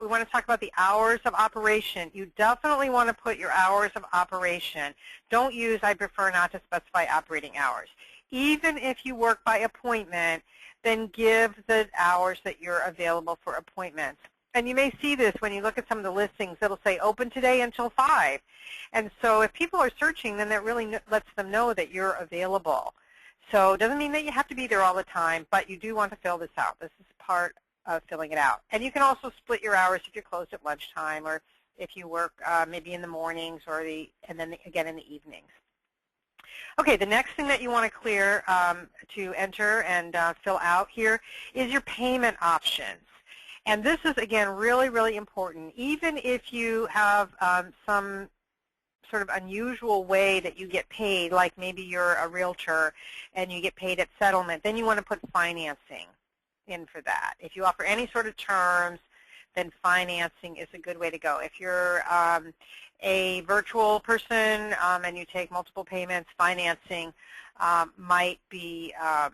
we want to talk about the hours of operation. You definitely want to put your hours of operation. Don't use "I prefer not to specify operating hours." Even if you work by appointment, then give the hours that you're available for appointments. And you may see this when you look at some of the listings. It'll say open today until 5. And so if people are searching, then that really lets them know that you're available. So it doesn't mean that you have to be there all the time, but you do want to fill this out. This is part of filling it out. And you can also split your hours if you're closed at lunchtime, or if you work maybe in the mornings, or and then again in the evenings. Okay, the next thing that you want to clear to enter and fill out here is your payment options. And this is, again, really, really important. Even if you have some sort of unusual way that you get paid, like maybe you're a realtor and you get paid at settlement, then you want to put financing in for that. If you offer any sort of terms, then financing is a good way to go. If you're a virtual person and you take multiple payments, financing might be a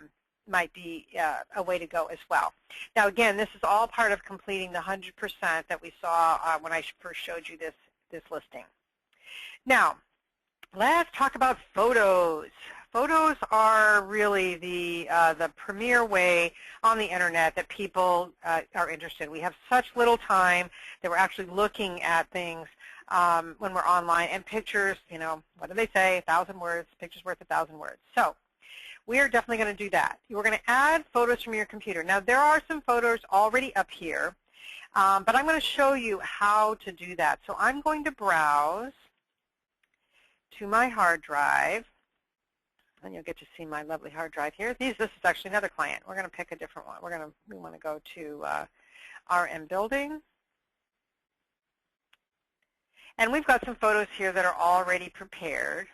way to go as well. Now, again, this is all part of completing the 100% that we saw when I first showed you this listing. Now, let's talk about photos. Photos are really the premier way on the internet that people are interested. We have such little time that we're actually looking at things when we're online. And pictures, what do they say? 1,000 words. Pictures worth 1,000 words. So we are definitely going to do that. We're going to add photos from your computer. Now, there are some photos already up here, but I'm going to show you how to do that. So I'm going to browse to my hard drive, and you'll get to see my lovely hard drive here. This is actually another client. We're going to pick a different one. We want to go to RM Building. And we've got some photos here that are already prepared.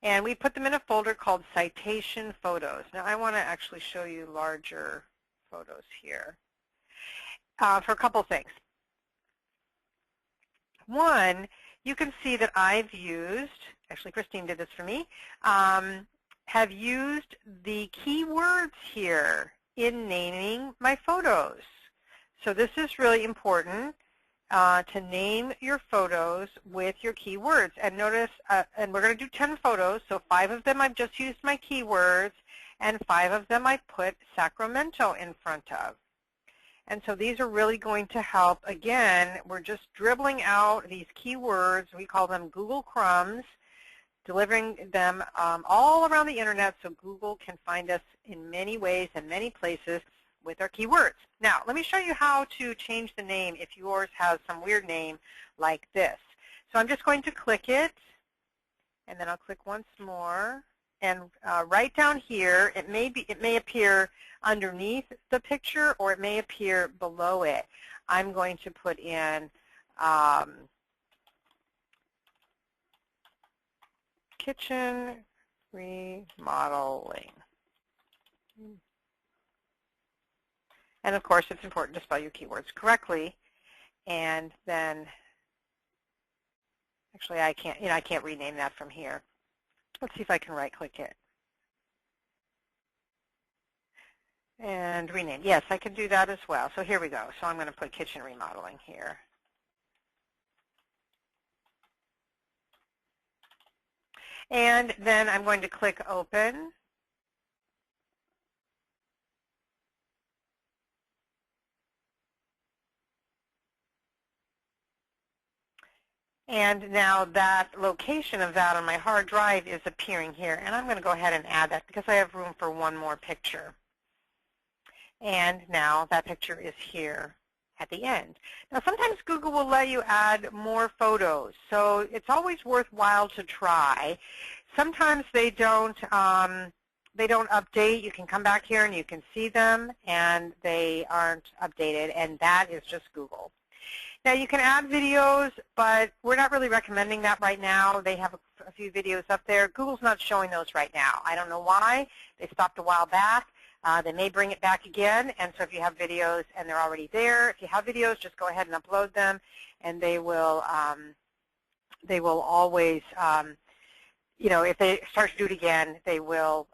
And we put them in a folder called Citation Photos. Now, I want to actually show you larger photos here for a couple things. One, you can see that I've used, actually Christine did this for me, have used the keywords here in naming my photos. So this is really important to name your photos with your keywords. And notice, and we're going to do 10 photos, so 5 of them I've just used my keywords, and 5 of them I put Sacramento in front of. And so these are really going to help. Again, we're just dribbling out these keywords. We call them Google crumbs, delivering them all around the internet so Google can find us in many ways and many places with our keywords. Now, let me show you how to change the name if yours has some weird name like this. So I'm just going to click it, and then I'll click once more. And right down here, it may appear underneath the picture, or it may appear below it. I'm going to put in kitchen remodeling. And of course, it's important to spell your keywords correctly. And then, actually, I can't rename that from here. Let's see if I can right-click it. And rename. Yes, I can do that as well. So here we go. So I'm going to put kitchen remodeling here. And then I'm going to click Open. And now that location of that on my hard drive is appearing here. And I'm going to go ahead and add that because I have room for one more picture. And now that picture is here. at the end. Now, sometimes Google will let you add more photos, so it's always worthwhile to try. Sometimes they don't update. You can come back here and you can see them, and they aren't updated, and that is just Google. Now, you can add videos, but we're not really recommending that right now. They have a few videos up there. Google's not showing those right now. I don't know why. They stopped a while back. They may bring it back again, and so if you have videos and they're already there, if you have videos, just go ahead and upload them, and they will always, you know, if they start to do it again, they will,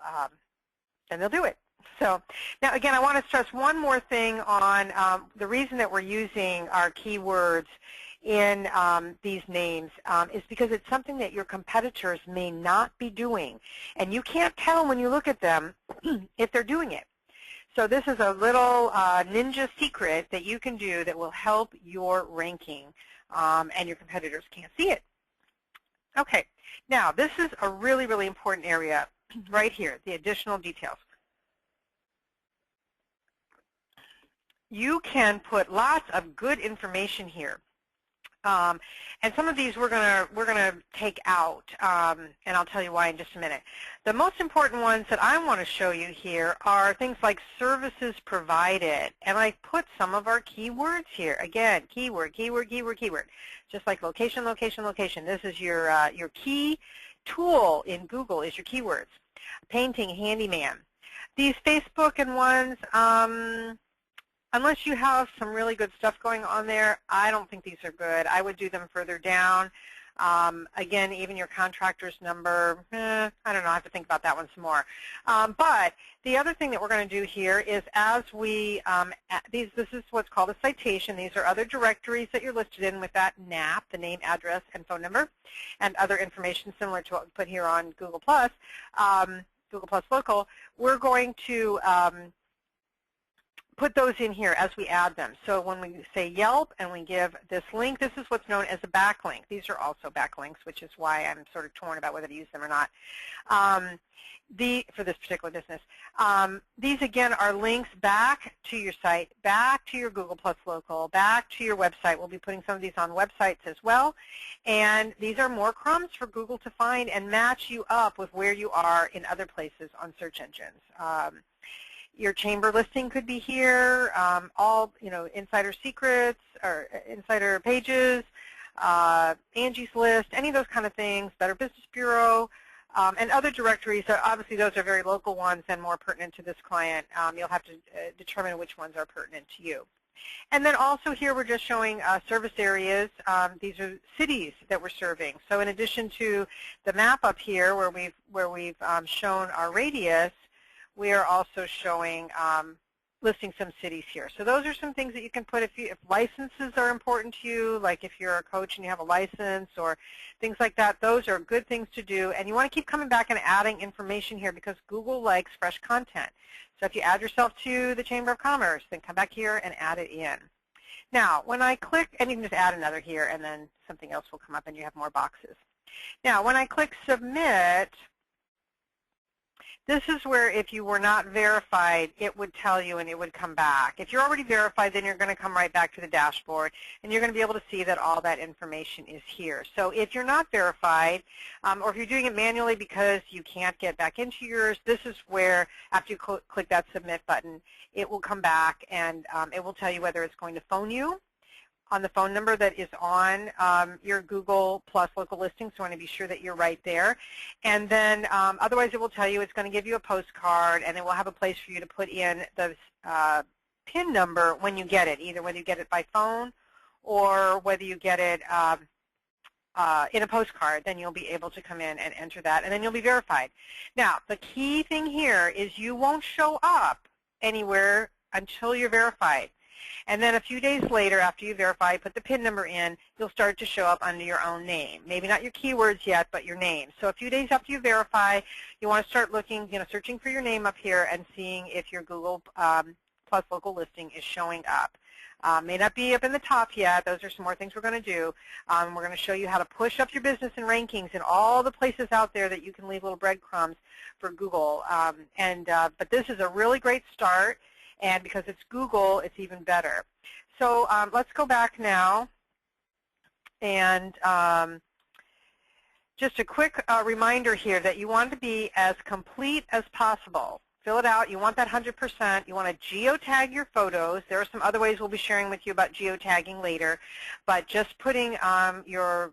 then they'll do it. So now, again, I want to stress one more thing on the reason that we're using our keywords in these names is because it's something that your competitors may not be doing. And you can't tell when you look at them if they're doing it. So this is a little ninja secret that you can do that will help your ranking, and your competitors can't see it. Okay, now this is a really, really important area right here, the additional details. You can put lots of good information here. And some of these we're gonna take out, and I'll tell you why in just a minute. The most important ones that I want to show you here are things like services provided, and I put some of our keywords here. Again, keyword, keyword, keyword, keyword. Just like location, location, location. This is your key tool in Google is your keywords. Painting, handyman. These Facebook and ones. Unless you have some really good stuff going on there, I don't think these are good. I would do them further down. Again, even your contractor's number, I don't know, I have to think about that one some more. But the other thing that we're going to do here is as we, this is what's called a citation. These are other directories that you're listed in with that NAP, the name, address, and phone number, and other information similar to what we put here on Google+, Google+ Local. We're going to put those in here as we add them. So when we say Yelp and we give this link, this is what's known as a backlink. These are also backlinks, which is why I'm sort of torn about whether to use them or not for this particular business. These, again, are links back to your site, back to your Google+ Local, back to your website. We'll be putting some of these on websites as well. And these are more crumbs for Google to find and match you up with where you are in other places on search engines. Your chamber listing could be here, all, you know, insider secrets or insider pages, Angie's List, any of those kind of things, Better Business Bureau, and other directories. So obviously those are very local ones and more pertinent to this client. You'll have to determine which ones are pertinent to you. And then also here we're just showing service areas. These are cities that we're serving. So in addition to the map up here where we've shown our radius, we are also showing, listing some cities here. So those are some things that you can put if licenses are important to you, like if you're a coach and you have a license or things like that. Those are good things to do. And you want to keep coming back and adding information here because Google likes fresh content. So if you add yourself to the Chamber of Commerce, then come back here and add it in. Now, when I click, and you can just add another here, and then something else will come up and you have more boxes. Now, when I click Submit, this is where if you were not verified, it would tell you and it would come back. If you're already verified, then you're going to come right back to the dashboard, and you're going to be able to see that all that information is here. So if you're not verified, or if you're doing it manually because you can't get back into yours, this is where, after you click that Submit button, it will come back and it will tell you whether it's going to phone you on the phone number that is on your Google+ local listing, so you want to be sure that you're right there. And then otherwise it will tell you it's going to give you a postcard, and it will have a place for you to put in the PIN number when you get it, either whether you get it by phone or whether you get it in a postcard. Then you'll be able to come in and enter that, and then you'll be verified. Now, the key thing here is you won't show up anywhere until you're verified. And then a few days later, after you verify, put the PIN number in, you'll start to show up under your own name. Maybe not your keywords yet, but your name. So a few days after you verify, you want to start looking, searching for your name up here and seeing if your Google+ local listing is showing up. May not be up in the top yet. Those are some more things we're going to do. We're going to show you how to push up your business in rankings in all the places out there that you can leave little breadcrumbs for Google. But this is a really great start. And because it's Google, it's even better. So let's go back now, and just a quick reminder here that you want to be as complete as possible. Fill it out. You want that 100%. You want to geotag your photos. There are some other ways we'll be sharing with you about geotagging later, but just putting your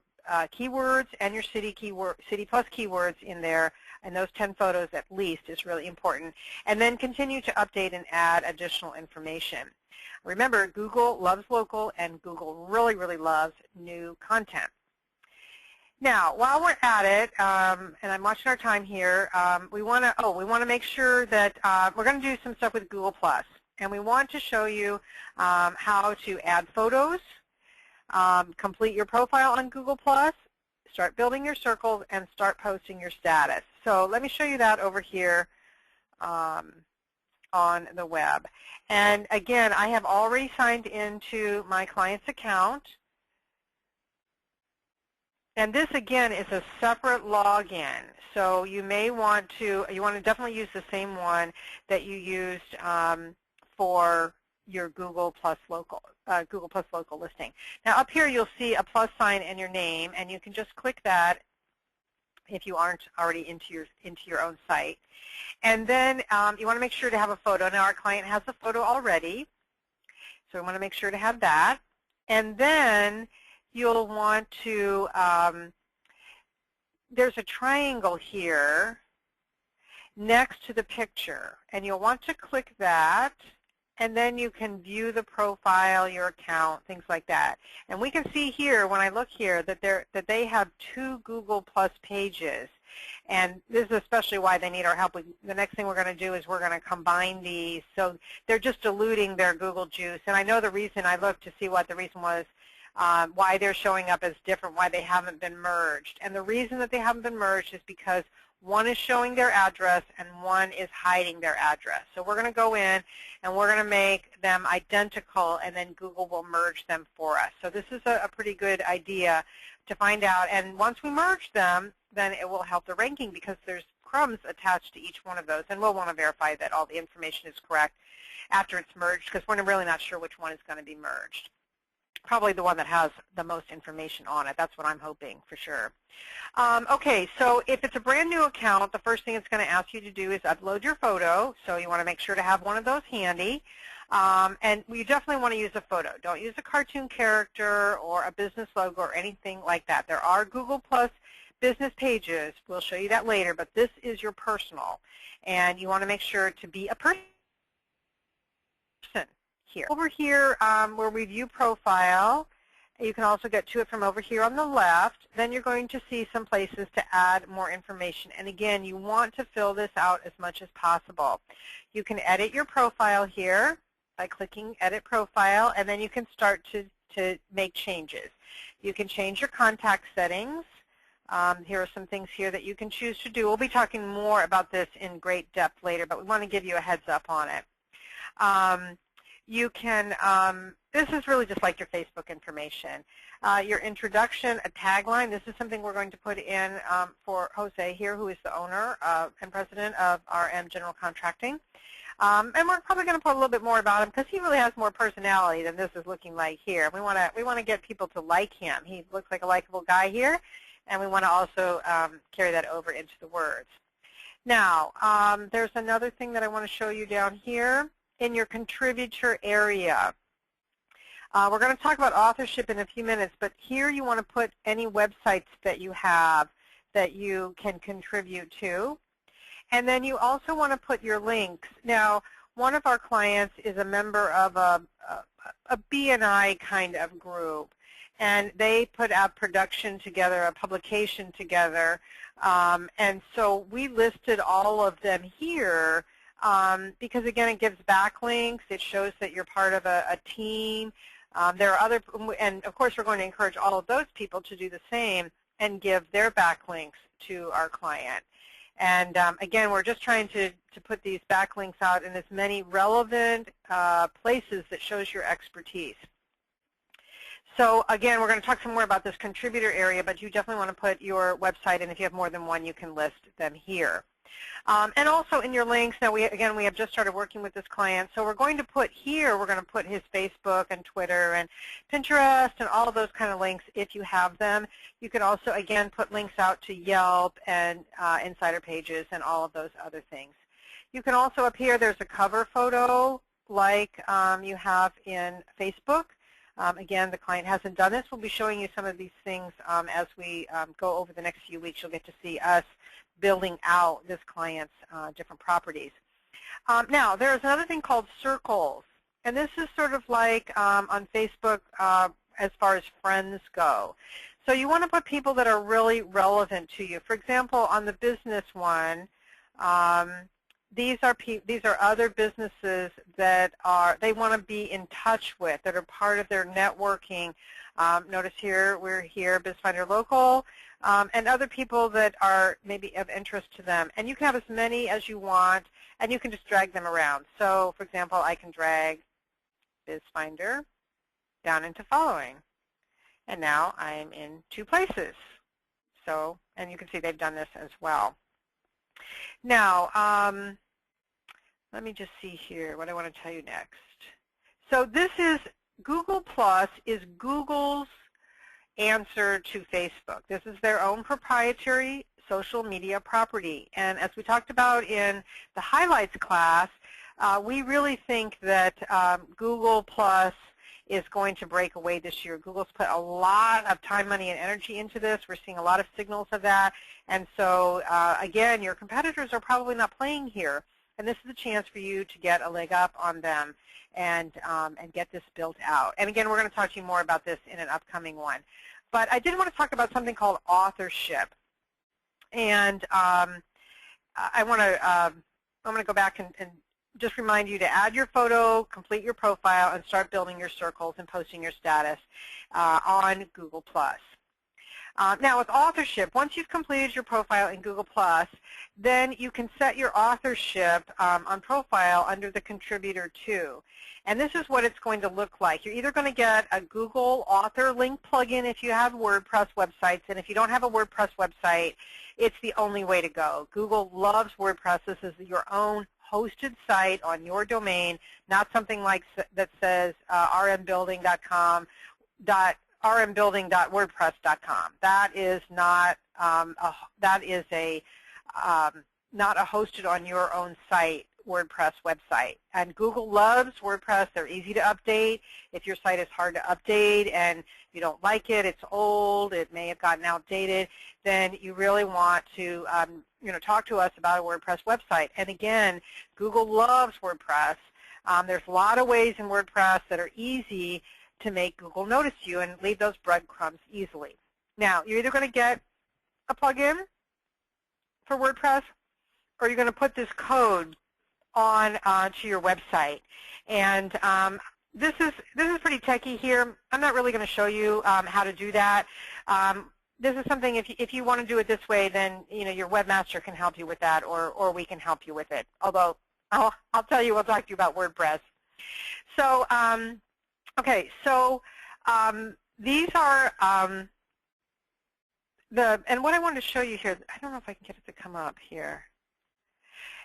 keywords and your city plus keywords in there, and those 10 photos at least is really important. And then continue to update and add additional information. Remember, Google loves local, and Google really, really loves new content. Now, while we're at it, and I'm watching our time here, we want to make sure that we're going to do some stuff with Google+, and we want to show you how to add photos, complete your profile on Google+, start building your circles, and start posting your status. So let me show you that over here on the web. And again, I have already signed into my client's account. And this, again, is a separate login. So you may want to, definitely use the same one that you used for your Google Plus Local listing. Now up here you'll see a plus sign and your name, and you can just click that if you aren't already into your own site. And then you want to make sure to have a photo. Now our client has a photo already, so we want to make sure to have that. And then you'll want to, there's a triangle here next to the picture, and you'll want to click that, and then you can view the profile, your account, things like that. And we can see here, when I look here, that they have 2 Google Plus pages. And this is especially why they need our help. The next thing we're going to do is we're going to combine these. So they're just diluting their Google juice. And I know the reason, I looked to see what the reason was, why they're showing up as different, why they haven't been merged. And the reason that they haven't been merged is because one is showing their address and one is hiding their address. So we're going to go in and we're going to make them identical, and then Google will merge them for us. So this is a pretty good idea to find out. And once we merge them, then it will help the ranking because there's crumbs attached to each one of those. And we'll want to verify that all the information is correct after it's merged, because we're really not sure which one is going to be merged. Probably the one that has the most information on it. That's what I'm hoping for sure. Okay, so if it's a brand new account, the first thing it's going to ask you to do is upload your photo. So you want to make sure to have one of those handy. And you definitely want to use a photo. Don't use a cartoon character or a business logo or anything like that. There are Google Plus business pages. We'll show you that later, but this is your personal. And you want to make sure to be a person. Here. Over here where we view profile, you can also get to it from over here on the left. Then you're going to see some places to add more information. And again, you want to fill this out as much as possible. You can edit your profile here by clicking Edit Profile, and then you can start to make changes. You can change your contact settings. Here are some things here that you can choose to do. We'll be talking more about this in great depth later, but we want to give you a heads up on it. You can, this is really just like your Facebook information. Your introduction, a tagline, this is something we're going to put in for Jose here, who is the owner and president of RM General Contracting. And we're probably going to put a little bit more about him because he really has more personality than this is looking like here. We want to get people to like him. He looks like a likable guy here, and we want to also carry that over into the words. Now, there's another thing that I want to show you down here. In your contributor area. We're going to talk about authorship in a few minutes, but here you want to put any websites that you have that you can contribute to. And then you also want to put your links. Now, one of our clients is a member of a BNI kind of group, and they put out production together, a publication together, and so we listed all of them here. Because again, it gives backlinks. It shows that you're part of a team. There are other, and of course, we're going to encourage all of those people to do the same and give their backlinks to our client. And again, we're just trying to put these backlinks out in as many relevant places that shows your expertise. So again, we're going to talk some more about this contributor area, but you definitely want to put your website, and if you have more than one, you can list them here. And also in your links, now we have just started working with this client, so we're going to put here, we're going to put his Facebook and Twitter and Pinterest and all of those kind of links if you have them. You can also, again, put links out to Yelp and Insider Pages and all of those other things. You can also, up here, there's a cover photo like you have in Facebook. Again, the client hasn't done this. We'll be showing you some of these things as we go over the next few weeks. You'll get to see us building out this client's different properties. Now, there's another thing called circles, and this is sort of like on Facebook as far as friends go. So you want to put people that are really relevant to you. For example, on the business one, these are other businesses that they want to be in touch with, that are part of their networking. Notice here, we're here, BizFinder Local, and other people that are maybe of interest to them. And you can have as many as you want, and you can just drag them around. So, for example, I can drag BizFinder down into following. And now I'm in 2 places. So, and you can see they've done this as well. Now, let me just see here what I want to tell you next. So this is Google Plus is Google's answer to Facebook. This is their own proprietary social media property. And as we talked about in the highlights class, we really think that Google Plus is going to break away this year. Google's put a lot of time, money, and energy into this. We're seeing a lot of signals of that. And so, again, your competitors are probably not playing here. And this is a chance for you to get a leg up on them and get this built out. And again, we're going to talk to you more about this in an upcoming one. But I did want to talk about something called authorship. And I'm going to go back and just remind you to add your photo, complete your profile, and start building your circles and posting your status on Google+. Now, with authorship, once you've completed your profile in Google+, then you can set your authorship on profile under the Contributor To. And this is what it's going to look like. You're either going to get a Google Author Link plugin if you have WordPress websites, and if you don't have a WordPress website, it's the only way to go. Google loves WordPress. This is your own hosted site on your domain, not something like that says rmbuilding.com, rmbuilding.wordpress.com. That is not not a hosted on your own site WordPress website. And Google loves WordPress. They're easy to update. If your site is hard to update and you don't like it, it's old, it may have gotten outdated, then you really want to talk to us about a WordPress website. And again, Google loves WordPress. There's a lot of ways in WordPress that are easy to make Google notice you and leave those breadcrumbs easily. Now, you're either going to get a plugin for WordPress, or you're going to put this code on to your website. And this is pretty techy here. I'm not really going to show you how to do that. This is something, if you want to do it this way, then your webmaster can help you with that, or we can help you with it. Although I'll tell you, we'll talk to you about WordPress. So okay, so these are and what I wanted to show you here, I don't know if I can get it to come up here.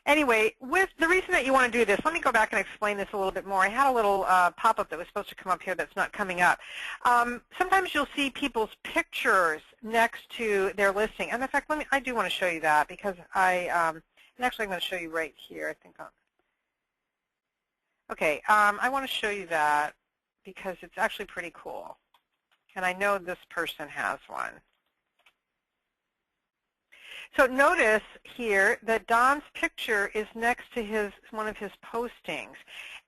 Anyway, with the reason that you want to do this, let me go back and explain this a little bit more. I had a little pop-up that was supposed to come up here that's not coming up. Sometimes you'll see people's pictures next to their listing. And in fact, I do want to show you that because and actually I'm going to show you right here. I think okay, I want to show you that because it's actually pretty cool. And I know this person has one. So notice here that Don's picture is next to one of his postings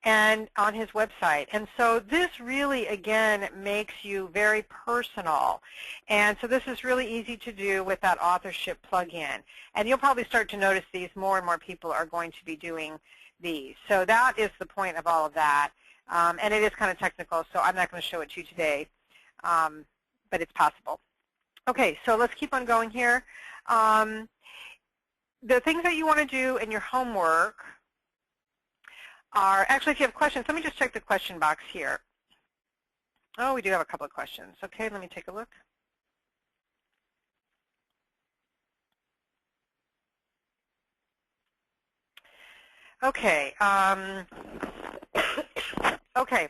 and on his website. And so this really, again, makes you very personal. And so this is really easy to do with that authorship plugin. And you'll probably start to notice these more and more people are going to be doing these. So that is the point of all of that. And it is kind of technical, so I'm not going to show it to you today, but it's possible. Okay, so let's keep on going here. The things that you want to do in your homework are, actually, if you have questions, let me just check the question box here. Oh, we do have a couple of questions. Okay, let me take a look. Okay. Okay.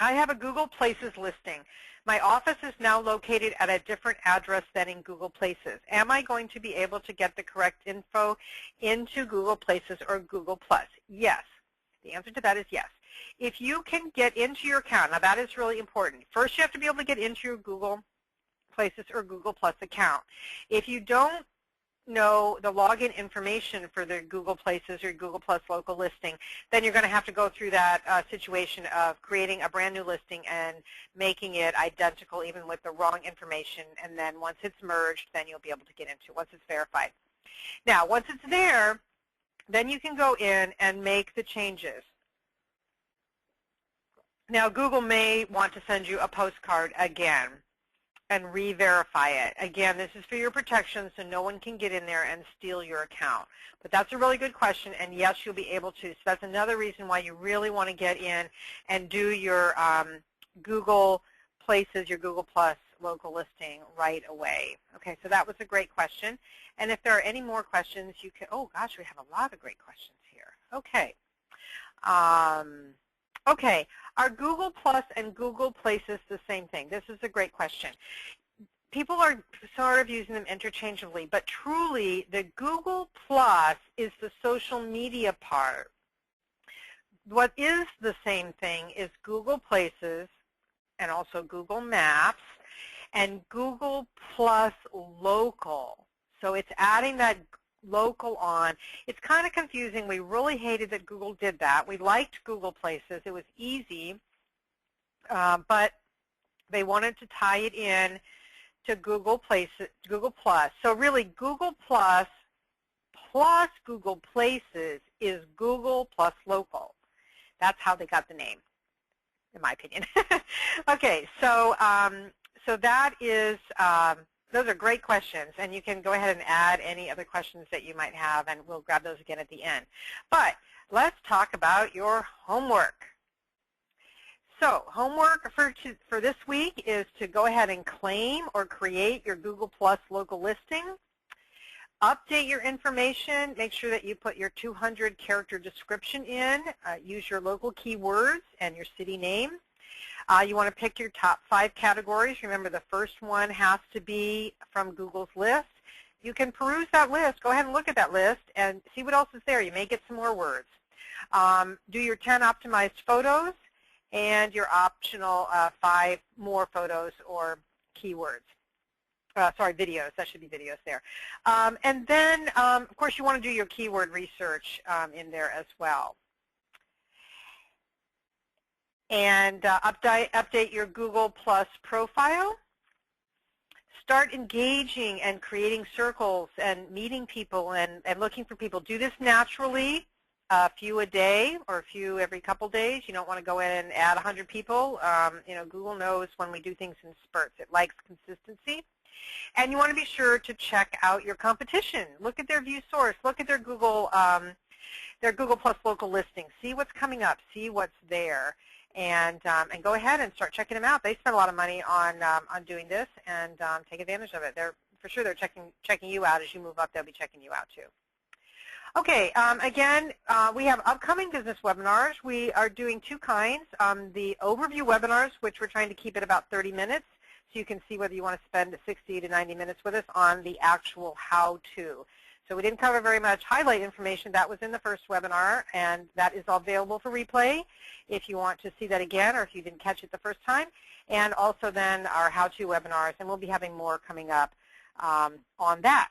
I have a Google Places listing. My office is now located at a different address than in Google Places. Am I going to be able to get the correct info into Google Places or Google+? Yes. The answer to that is yes. If you can get into your account, now that is really important. First, you have to be able to get into your Google Places or Google+ account. If you don't know the login information for the Google Places or Google+ local listing, then you're going to have to go through that situation of creating a brand new listing and making it identical even with the wrong information. And then once it's merged, then you'll be able to get into it once it's verified. Now, once it's there, then you can go in and make the changes. Now, Google may want to send you a postcard again and re-verify it. Again, this is for your protection, so no one can get in there and steal your account. But that's a really good question, and yes, you'll be able to. So that's another reason why you really want to get in and do your Google Places, your Google+ local listing right away. Okay, so that was a great question. And if there are any more questions, you can, oh gosh, we have a lot of great questions here. Okay. Okay, are Google+ and Google Places the same thing? This is a great question. People are sort of using them interchangeably, but truly the Google+ is the social media part. What is the same thing is Google Places and also Google Maps and Google+ Local. So it's adding that local on. It's kind of confusing. We really hated that Google did that. We liked Google Places. It was easy, but they wanted to tie it in to Google Places, Google+. So really, Google+ plus Google Places is Google+ Local. That's how they got the name, in my opinion. Okay, so so that is. Those are great questions, and you can go ahead and add any other questions that you might have, and we'll grab those again at the end. But let's talk about your homework. So homework for this week is to go ahead and claim or create your Google+ local listing. Update your information. Make sure that you put your 200-character description in. Use your local keywords and your city name. You want to pick your top 5 categories. Remember, the first one has to be from Google's list. You can peruse that list. Go ahead and look at that list and see what else is there. You may get some more words. Do your 10 optimized photos and your optional 5 more photos or keywords. Sorry, videos. That should be videos there. And then, of course, you want to do your keyword research in there as well. And update your Google+ profile. Start engaging and creating circles and meeting people and looking for people. Do this naturally, a few a day or a few every couple days. You don't want to go in and add 100 people. You know, Google knows when we do things in spurts. It likes consistency. And you want to be sure to check out your competition. Look at their view source. Look at their Google Plus local listing. See what's coming up. See what's there. And go ahead and start checking them out. They spend a lot of money on doing this, and take advantage of it. For sure they're checking you out. As you move up, they'll be checking you out too. Okay, again, we have upcoming business webinars. We are doing 2 kinds. The overview webinars, which we're trying to keep at about 30 minutes, so you can see whether you want to spend 60 to 90 minutes with us on the actual how-to. So we didn't cover very much highlight information. That was in the first webinar, and that is all available for replay if you want to see that again or if you didn't catch it the first time. And also then our how-to webinars, and we'll be having more coming up on that.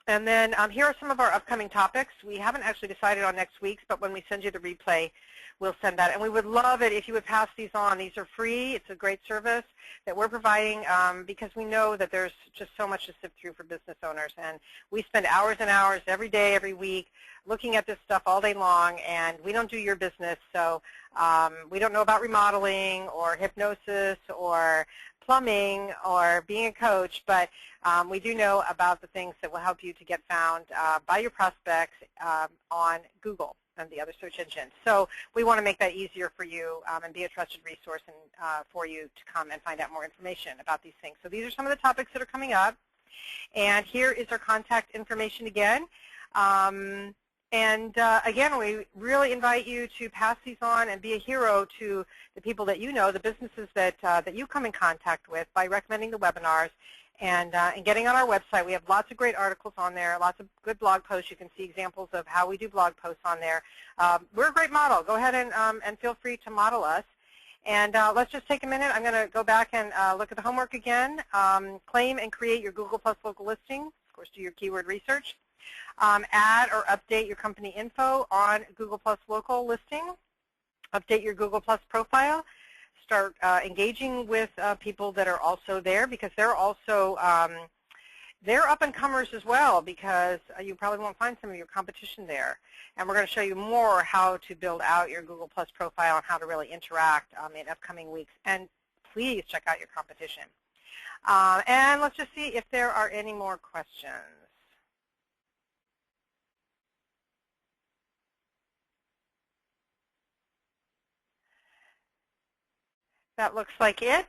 And then here are some of our upcoming topics. We haven't actually decided on next week's, but when we send you the replay, we'll send that. And we would love it if you would pass these on. These are free. It's a great service that we're providing because we know that there's just so much to sift through for business owners. And we spend hours and hours every day, every week, looking at this stuff all day long, and we don't do your business. So we don't know about remodeling or hypnosis or plumbing or being a coach, but we do know about the things that will help you to get found by your prospects on Google and the other search engines. So we want to make that easier for you and be a trusted resource and, for you to come and find out more information about these things. So these are some of the topics that are coming up. And here is our contact information again. And again, we really invite you to pass these on and be a hero to the people that you know, the businesses that you come in contact with, by recommending the webinars and getting on our website. We have lots of great articles on there, lots of good blog posts. You can see examples of how we do blog posts on there. We're a great model. Go ahead and feel free to model us. And let's just take a minute. I'm going to go back and look at the homework again. Claim and create your Google Plus local listing. Of course, do your keyword research. Add or update your company info on Google Plus local listing. Update your Google Plus profile. Start engaging with people that are also there, because they're also they're up-and-comers as well, because you probably won't find some of your competition there. And we're going to show you more how to build out your Google Plus profile and how to really interact in upcoming weeks. And please check out your competition. And let's just see if there are any more questions. That looks like it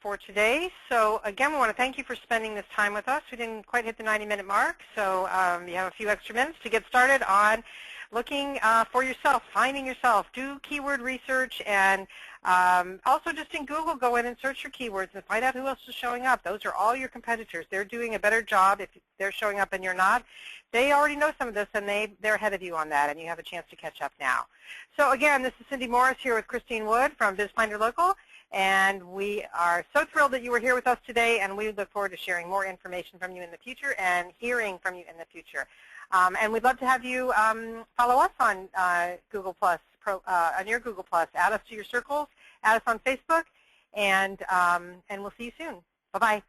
for today. So again, we want to thank you for spending this time with us. We didn't quite hit the 90-minute mark, so you have a few extra minutes to get started on looking for yourself, finding yourself. Do keyword research, and also just in Google, go in and search your keywords and find out who else is showing up. Those are all your competitors. They're doing a better job if they're showing up and you're not. They already know some of this, and they're ahead of you on that, and you have a chance to catch up now. So again, this is Cindy Morris here with Christine Wood from BizFinder Local, and we are so thrilled that you were here with us today, and we look forward to sharing more information from you in the future and hearing from you in the future. And we'd love to have you follow us on Google Plus, on your Google Plus. Add us to your circles, add us on Facebook, and we'll see you soon. Bye-bye.